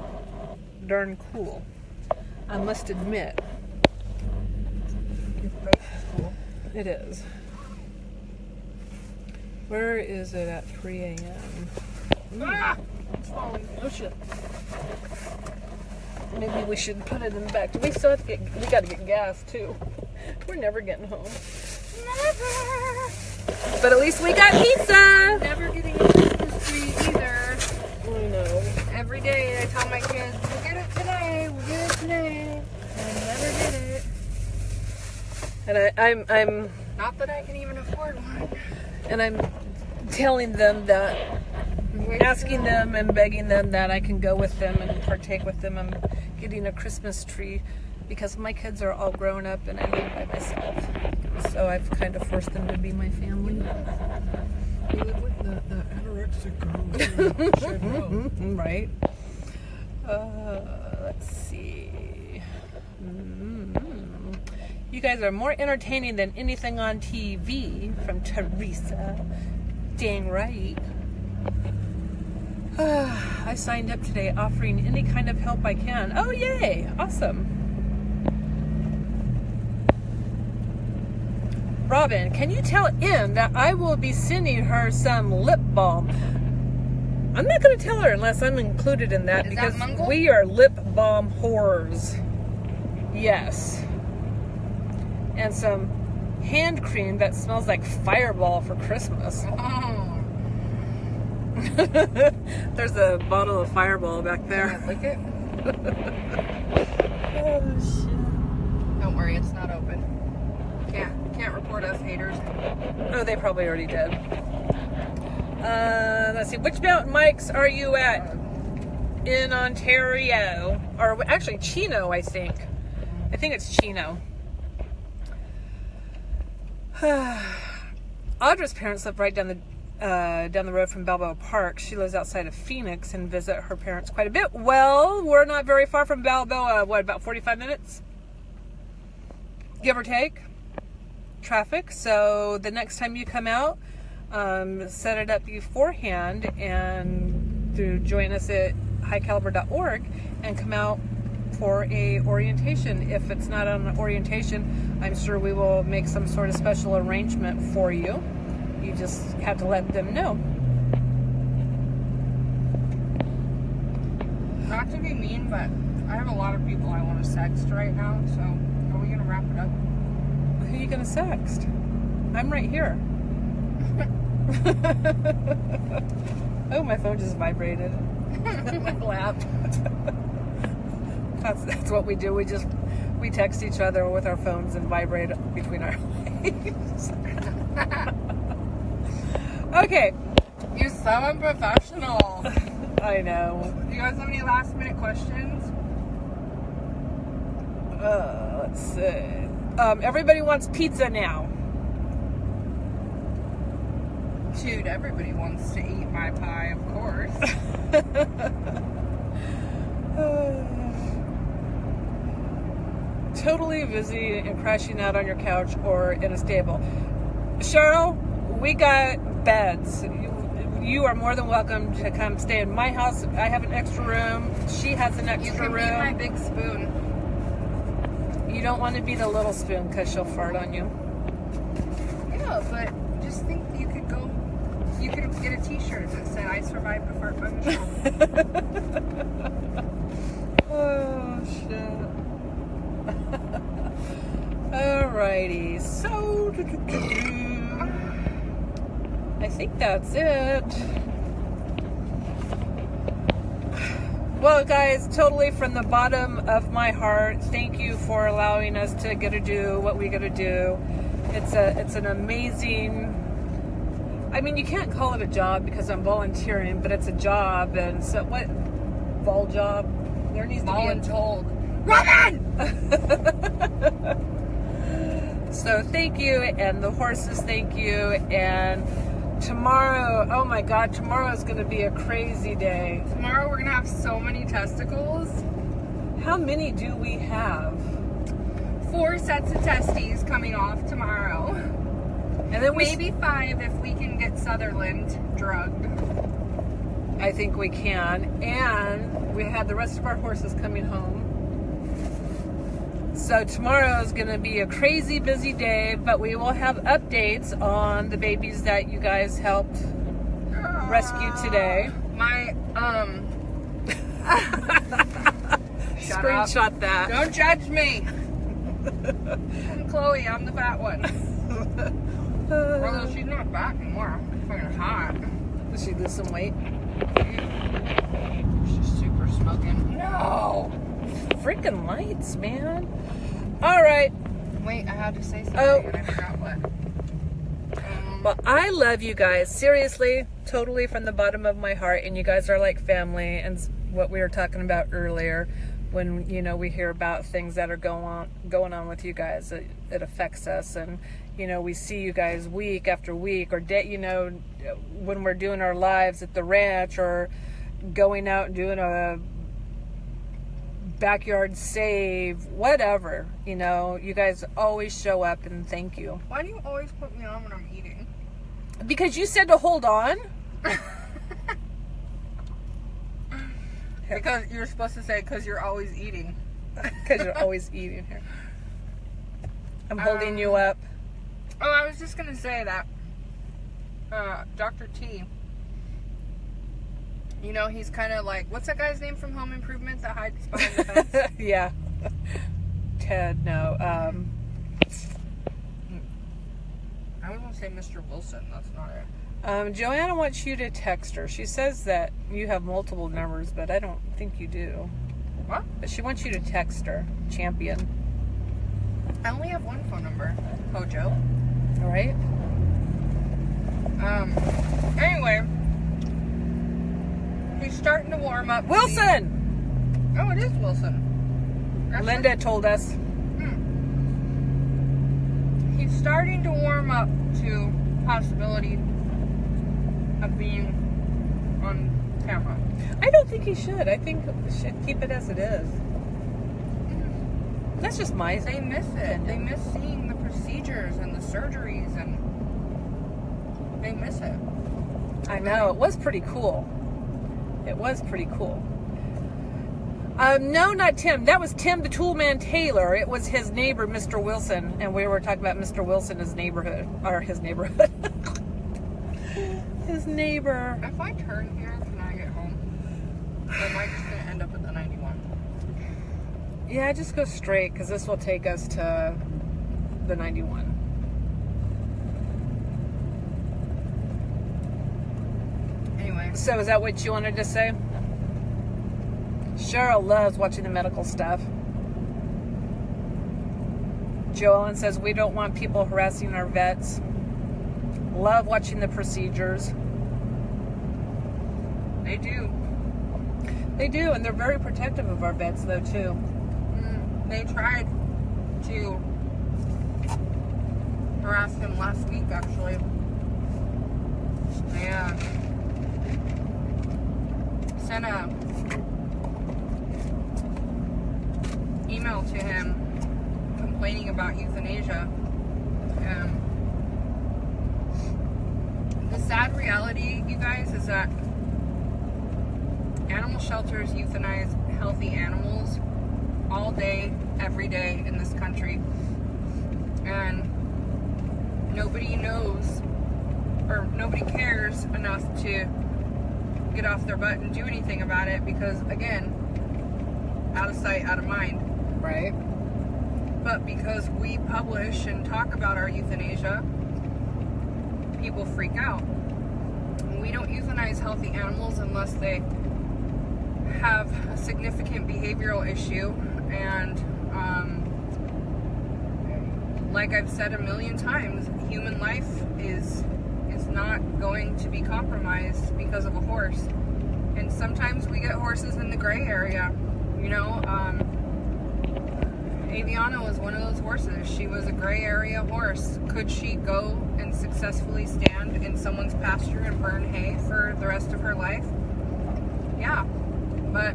darn cool, I must admit. Cool. It is. Where is it at 3 a.m.? Ah! It's falling. Oh shit. Maybe we should put it in the back. We still have to we gotta get gas too. We're never getting home. Never. But at least we got pizza! Never getting a Christmas tree either. I know. Every day I tell my kids, we'll get it today, we'll get it today. And I never get it. And I'm Not that I can even afford one. and I'm telling them that, asking them and begging them that I can go with them and partake with them. I'm getting a Christmas tree because my kids are all grown up and I live by myself. So I've kind of forced them to be my family. You live with the anorexic girl. Right. Let's see. You guys are more entertaining than anything on TV, from Teresa. Dang right. I signed up today offering any kind of help I can. Oh, yay. Awesome. Robin, can you tell Em that I will be sending her some lip balm? I'm not going to tell her unless I'm included in that, because we are lip balm whores. Yes. And some hand cream that smells like Fireball for Christmas. Oh. There's a bottle of Fireball back there. Can I lick it? Oh, shit. Don't worry, it's not open. Can't report us haters. Oh, they probably already did. Let's see. Which mountain mics are you at in Ontario? Or actually, Chino, I think. I think it's Chino. Audra's parents live right down the road from Balboa Park. She lives outside of Phoenix and visit her parents quite a bit. Well, we're not very far from Balboa. What, about 45 minutes? Give or take. Traffic. So the next time you come out, set it up beforehand and join us at HiCaliber.org and come out for a orientation. If it's not on an orientation, I'm sure we will make some sort of special arrangement for you. You just have to let them know. Not to be mean, but I have a lot of people I want to sext right now, so are we going to wrap it up? Who are you going to sext? I'm right here. Oh, my phone just vibrated. My lap. That's what we do. We text each other with our phones and vibrate between our legs. Okay. You're so unprofessional. I know. Do you guys have any last minute questions? Let's see. Everybody wants pizza now. Dude, everybody wants to eat my pie, of course. Totally busy and crashing out on your couch or in a stable. Cheryl, we got beds. You are more than welcome to come stay in my house. I have an extra room. She has an extra You can room. be my big spoon. You don't want to be the little spoon because she'll fart on you. Yeah, but just think you could go. You could get a T-shirt that said "I survived a fart by Michelle." Oh shit. Alrighty, so I think that's it. Well, guys, totally from the bottom of my heart, thank you for allowing us to get to do what we got to do. It's an amazing. I mean, you can't call it a job because I'm volunteering, but it's a job, and so what? Vol job? There needs to be a Voluntold. Woman! So thank you, and the horses thank you, and tomorrow, oh my God, tomorrow is going to be a crazy day. Tomorrow we're gonna have so many testicles. How many do we have? 4 sets of testes coming off tomorrow. And then Maybe 5 if we can get Sutherland drugged. I think we can, and we have the rest of our horses coming home. So tomorrow is going to be a crazy busy day, but we will have updates on the babies that you guys helped rescue today. My Shut Screenshot up. that. Don't judge me. I'm Chloe. I'm the fat one. Although she's not fat anymore. Fucking hot. Did she lose some weight? She's super smoking. No. Freaking lights, man. All right. Wait, I had to say something Oh. and I forgot what. Well, I love you guys. Seriously, totally from the bottom of my heart. And you guys are like family. And what we were talking about earlier, when, you know, we hear about things that are going on with you guys, it affects us. And, you know, we see you guys week after week, or you know, when we're doing our lives at the ranch, or going out and doing a backyard save, whatever, you know, you guys always show up, and thank you. Why do you always put me on when I'm eating? Because you said to hold on. Because you're supposed to say, because you're always eating. Because you're always eating here. I'm holding you up. Oh, I was just going to say that Dr. T, you know, he's kind of like, what's that guy's name from Home Improvement that hides behind the fence? Yeah. Ted, no. I was going to say Mr. Wilson. That's not it. Joanna wants you to text her. She says that you have multiple numbers, but I don't think you do. What? But she wants you to text her. Champion. I only have one phone number. Hojo. All right? Anyway. He's starting to warm up. Wilson! Oh, it is Wilson. Linda told us. He's starting to warm up to possibility of being on camera. I don't think he should. I think we should keep it as it is. That's just my They miss it. They miss seeing the procedures and the surgeries, and they miss it. I know. It was pretty cool. It was pretty cool. No, not Tim. That was Tim the Toolman Taylor. It was his neighbor, Mr. Wilson. And we were talking about Mr. Wilson, his neighborhood. Or his neighborhood. His neighbor. If I turn here, can I get home? I might just gonna end up at the 91. Yeah, just go straight, because this will take us to the 91. Anyway. So is that what you wanted to say? Cheryl loves watching the medical stuff. Joellen says, we don't want people harassing our vets. Love watching the procedures. They do. They do, and they're very protective of our vets, though, too. They tried to harass him last week, actually. They sent a email to him complaining about euthanasia. The sad reality, you guys, is that animal shelters euthanize healthy animals all day, every day in this country. And nobody knows, or nobody cares enough to get off their butt and do anything about it because, again, out of sight, out of mind. Right. But because we publish and talk about our euthanasia, people freak out. We don't euthanize healthy animals unless they have a significant behavioral issue, and like I've said a million times, human life is not going to be compromised because of a horse. And sometimes we get horses in the gray area, you know. Aviana was one of those horses. She was a gray area horse. Could she go and successfully stand in someone's pasture and burn hay for the rest of her life? Yeah. But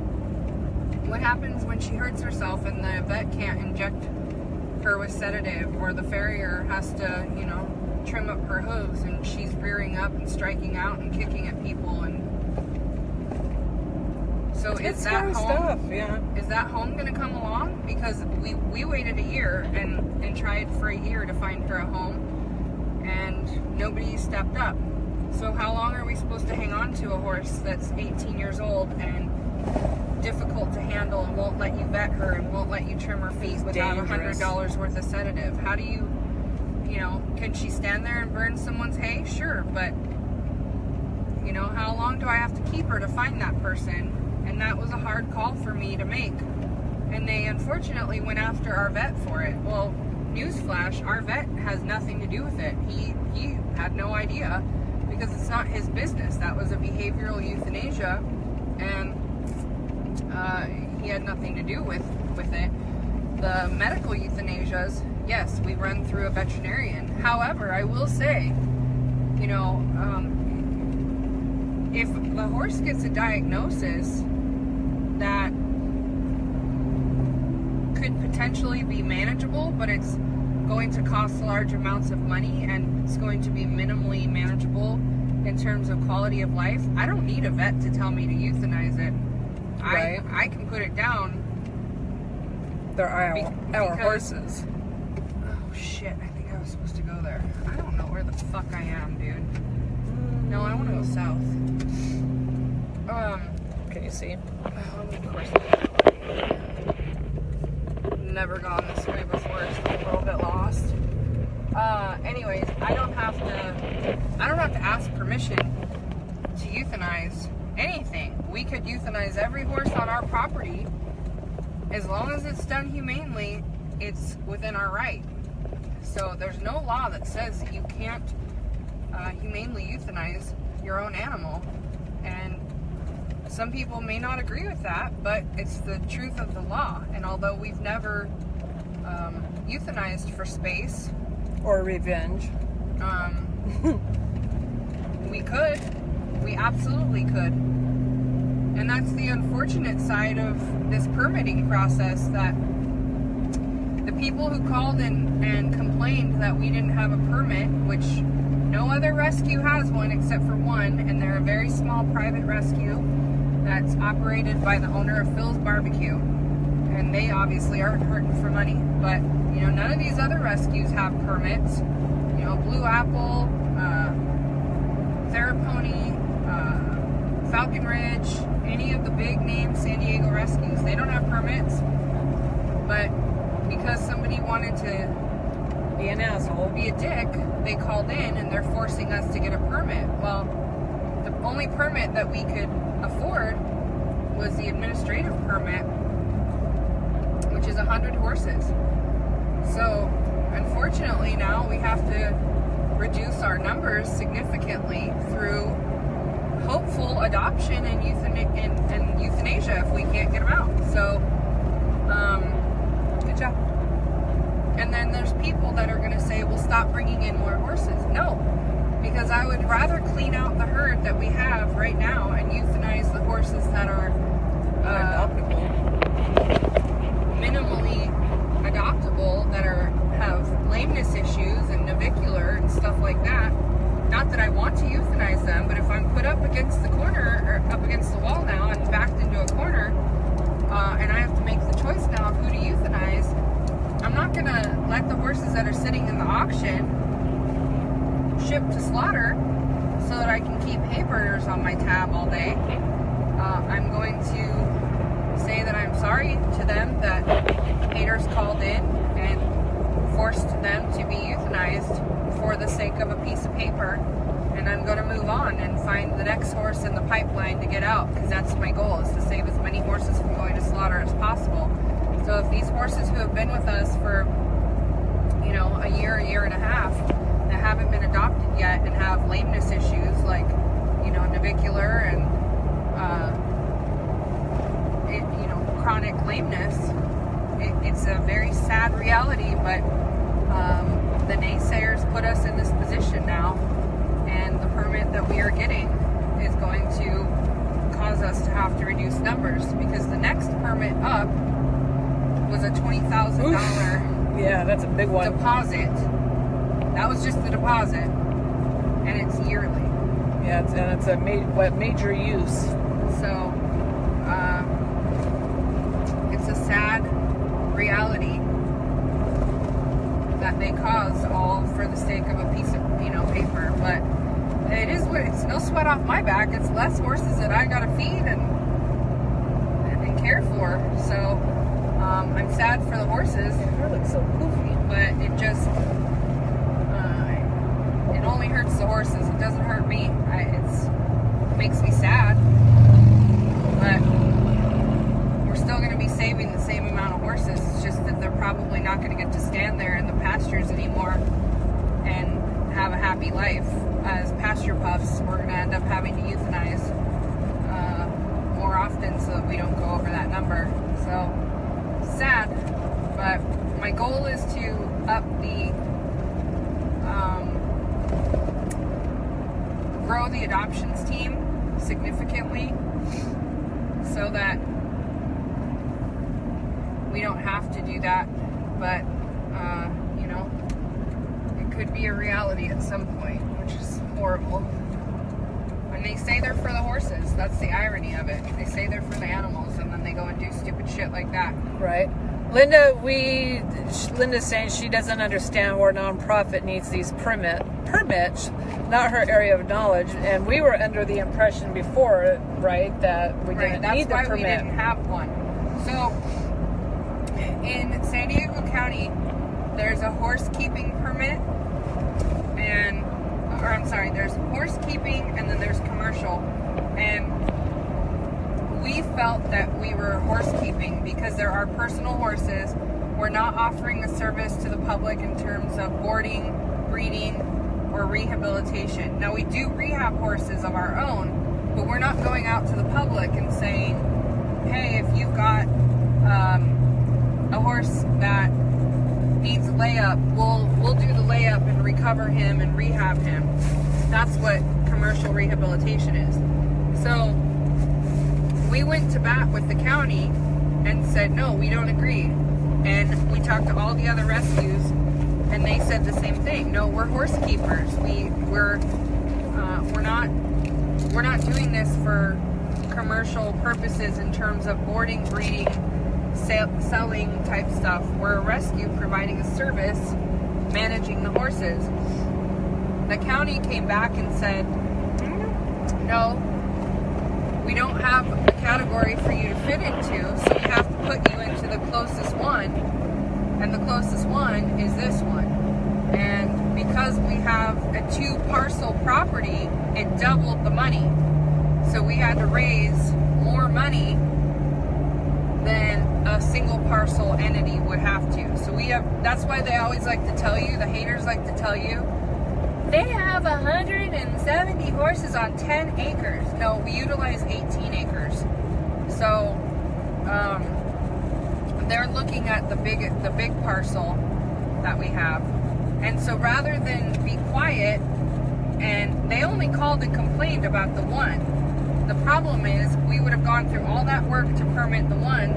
what happens when she hurts herself and the vet can't inject her with sedative, or the farrier has to, you know, trim up her hooves and she's rearing up and striking out and kicking at people? And so is that home? Is that home going to come along? Because we waited a year and tried for a year to find her a home, and nobody stepped up. So how long are we supposed to hang on to a horse that's 18 years old and difficult to handle and won't let you vet her and won't let you trim her feet without $100 worth of sedative? How do you know, can she stand there and burn someone's hay? Sure, but you know, how long do I have to keep her to find that person? And that was a hard call for me to make. And they unfortunately went after our vet for it. Well, newsflash, our vet has nothing to do with it. He had no idea, because it's not his business. That was a behavioral euthanasia, and he had nothing to do with it. The medical euthanasias, yes, we run through a veterinarian. However, I will say, you know, if the horse gets a diagnosis that could potentially be manageable, but it's going to cost large amounts of money and it's going to be minimally manageable in terms of quality of life, I don't need a vet to tell me to euthanize it. Right. I can put it down. They're our horses. Oh shit, I think I was supposed to go there. I don't know where the fuck I am, dude. No, I want to go south. Can you see? Of course. Never gone this way before, so I'm a little bit lost. Anyways, I don't have to ask permission to euthanize anything. We could euthanize every horse on our property. As long as it's done humanely, it's within our right. So there's no law that says that you can't humanely euthanize your own animal. And some people may not agree with that, but it's the truth of the law. And although we've never euthanized for space or revenge, we could. We absolutely could. And that's the unfortunate side of this permitting process, that the people who called in and complained that we didn't have a permit, which no other rescue has one except for one, and they're a very small private rescue that's operated by the owner of Phil's Barbecue, and they obviously aren't hurting for money. But you know, none of these other rescues have permits. You know, Blue Apple, Therapony, Falcon Ridge, any of the big name San Diego rescues, they don't have permits. But because somebody wanted to be an asshole, be a dick, they called in and they're forcing us to get a permit. Well, the only permit that we could afford was the administrative permit, which is 100 horses. So unfortunately now we have to reduce our numbers significantly through hopeful adoption and euthanasia if we can't get them out. So, good job. And then there's people that are going to say, well, stop bringing in more horses. No, because I would rather clean out the herd that we have right now and euthanize the horses that are minimally adoptable, that have lameness issues and navicular and stuff like that. Not that I want to euthanize them, but if I'm put up against the corner or up against the wall now and backed into a corner, and I have to make the choice now of who to euthanize, I'm not going to let the horses that are sitting in the auction ship to slaughter so that I can keep hay burners on my tab all day. I'm going to say that I'm sorry to them that haters called in and forced them to be euthanized for the sake of a piece of paper, and I'm going to move on and find the next horse in the pipeline to get out, because that's my goal, is to save as many horses from going to slaughter as possible. So if these horses who have been with us for, you know, a year and a half, that haven't been adopted yet and have lameness issues like, you know, navicular and chronic lameness, it's a very sad reality, but the naysayers put us in this position now, and the permit that we are getting is going to cause us to have to reduce numbers, because the next permit up was a $20,000 yeah, that's a big one. deposit. That was just the deposit, and it's yearly. Yeah, it's a major use. So it's a sad reality that they caused, all for the sake of a piece of, you know, paper. But it is what, it's no sweat off my back. It's less horses that I gotta feed and care for. So I'm sad for the horses. They look so poofy. But it just it only hurts the horses. It doesn't hurt me. It makes me sad, but we're still going to be saving the same amount of horses. It's just that they're probably not going to get to stand there in the pastures anymore and have a happy life. As pasture puffs, we're going to end up having to euthanize more often so that we don't go over that number. So sad, but my goal is to up the grow the adoptions team significantly so that we don't have to do that, but you know, it could be a reality at some point, which is horrible. And they say they're for the horses. That's the irony of it. They say they're for the animals, and then they go and do stupid shit like that. Right. Linda's saying she doesn't understand where nonprofit needs these permits, not her area of knowledge. And we were under the impression before, right, that we didn't need the permit. That's why we didn't have one. So in San Diego County, there's a horse keeping permit, there's horse keeping, and then there's commercial. And we felt that we were horse keeping because there are personal horses. We're not offering a service to the public in terms of boarding, breeding, or rehabilitation. Now, we do rehab horses of our own, but we're not going out to the public and saying, hey, if you've got a horse that needs a layup, we'll do the layup and recover him and rehab him. That's what commercial rehabilitation is. So we went to bat with the county and said, no, we don't agree. And we talked to all the other rescues, and they said the same thing. No, we're horse keepers. We're not doing this for commercial purposes in terms of boarding, breeding, selling type stuff. We're a rescue providing a service, managing the horses. The county came back and said, no, we don't have a category for you to fit into, so we have to put you into the closest one, and the closest one is this one. And because we have a 2-parcel property, it doubled the money. So we had to raise more money than a single parcel entity would have to. So that's why they always like to tell you, the haters like to tell you, they have 170 horses on 10 acres. No, we utilize 18 acres. So they're looking at the big parcel that we have. And so rather than be quiet, and they only called and complained about the one. The problem is we would have gone through all that work to permit the one,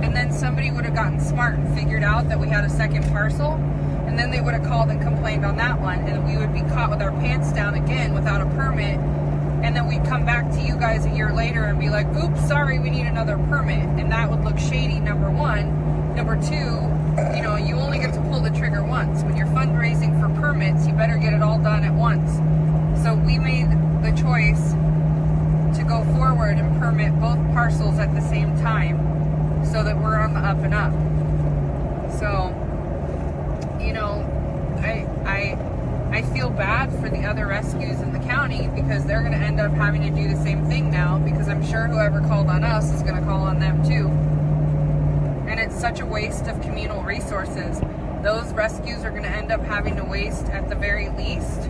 and then somebody would have gotten smart and figured out that we had a second parcel, and then they would have called and complained on that one, and we would be caught with our pants down again without a permit, and then we'd come back to you guys a year later and be like, oops, sorry, we need another permit, and that would look shady, number one. Number two, you know, you only get to pull the trigger once. When you're fundraising for permits, you better get it all done at once. So we made the choice to go forward and permit both parcels at the same time so that we're on the up and up. So, you know, I feel bad for the other rescues in the county because they're going to end up having to do the same thing now, because I'm sure whoever called on us is going to call on them too. And it's such a waste of communal resources. Those rescues are going to end up having to waste at the very least,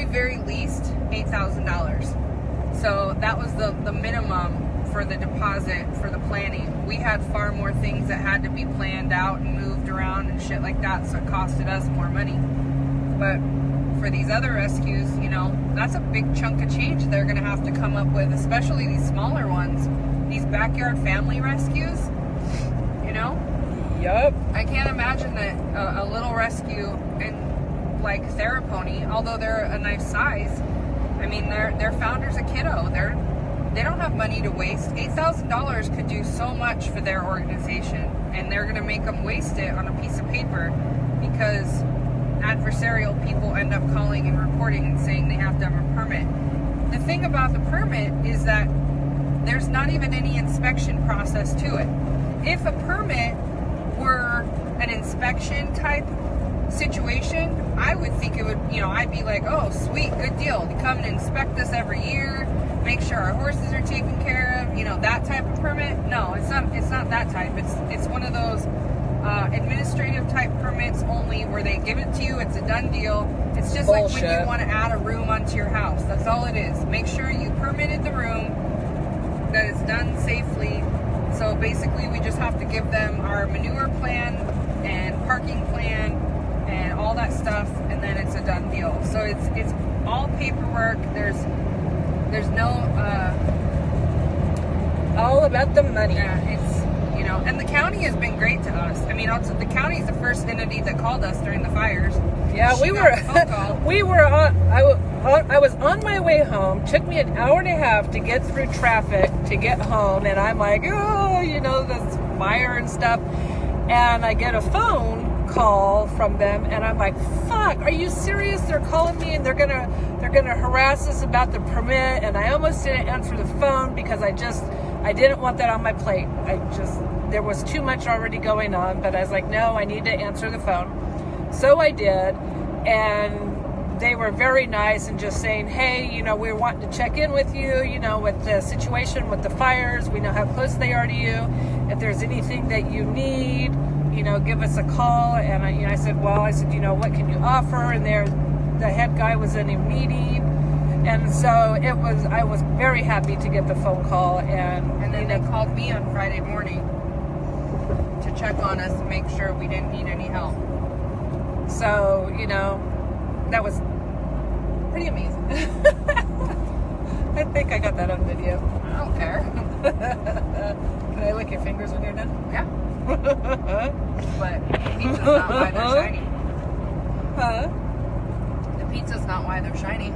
very least, $8,000. So that was the minimum for the deposit for the planning. We had far more things that had to be planned out and moved around and shit like that, so it costed us more money. But for these other rescues, you know, that's a big chunk of change they're going to have to come up with, especially these smaller ones, these backyard family rescues, you know? Yup. I can't imagine that a little rescue in like Therapony, although they're a nice size, I mean, their founder's a kiddo. They don't have money to waste. $8,000 could do so much for their organization, and they're going to make them waste it on a piece of paper because adversarial people end up calling and reporting and saying they have to have a permit. The thing about the permit is that there's not even any inspection process to it. If a permit were an inspection type situation, I would think it would, you know, I'd be like, oh, sweet, good deal. You come and inspect us every year, make sure our horses are taken care of, you know, that type of permit. No, it's not that type. It's one of those administrative type permits only, where they give it to you, it's a done deal. It's just Bullshit. like when you want to add a room onto your house. That's all it is. Make sure you permitted the room, that it's done safely. So basically we just have to give them our manure plan and parking plan and all that stuff, and then it's a done deal. So it's all paperwork. There's no All about the money. yeah, it's, you know, and the county has been great to us. I mean, also the county is the first entity that called us during the fires. Yeah, She got the phone call. we were on. I was on my way home. Took me an hour and a half to get through traffic to get home, and I'm like, oh, you know, this fire and stuff. And I get a phone call from them, and I'm like, fuck, are you serious? They're calling me, and they're gonna harass us about the permit. And I almost didn't answer the phone because I didn't want that on my plate. There was too much already going on, but I was like, no, I need to answer the phone. So I did, and they were very nice and just saying, hey, you know, we're wanting to check in with you, you know, with the situation with the fires. We know how close they are to you. If there's anything that you need, you know, give us a call. And I said, you know, what can you offer? And the head guy was in a meeting. And so I was very happy to get the phone call. And then they called me on Friday morning to check on us and make sure we didn't need any help. So, you know, that was pretty amazing. I think I got that on video. I don't care. Can I lick your fingers when you're done? Yeah. But the pizza's not why they're shiny. Huh? The pizza's not why they're shiny.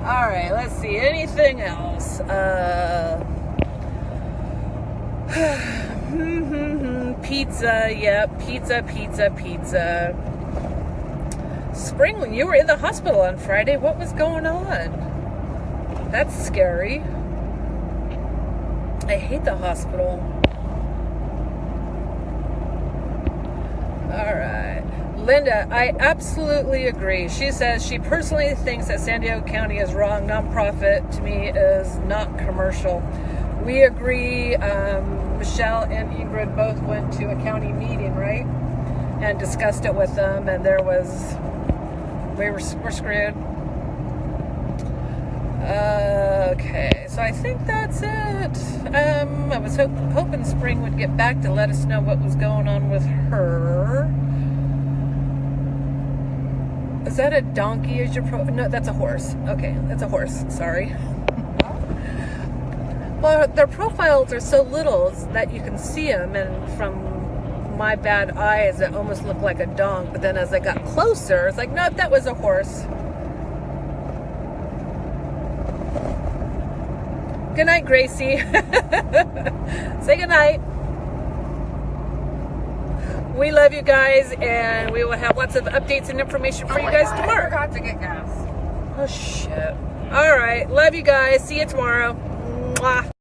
All right, let's see. Anything else? Pizza, yep. Pizza. Spring, when you were in the hospital on Friday, what was going on? That's scary. I hate the hospital. All right. Linda, I absolutely agree. She says she personally thinks that San Diego County is wrong. Nonprofit to me is not commercial. We agree. Michelle and Ingrid both went to a county meeting, right? And discussed it with them, and we're screwed. Okay, so I think that's it. I was hoping Spring would get back to let us know what was going on with her. Is that a donkey? No, that's a horse. Okay, that's a horse. Sorry. Well, their profiles are so little that you can see them, and from my bad eyes, it almost looked like a donk. But then as I got closer, it's like, nope, that was a horse. Good night, Gracie. Say good night. We love you guys, and we will have lots of updates and information for you guys tomorrow. I forgot to get gas. Oh, shit. All right. Love you guys. See you tomorrow. Mwah.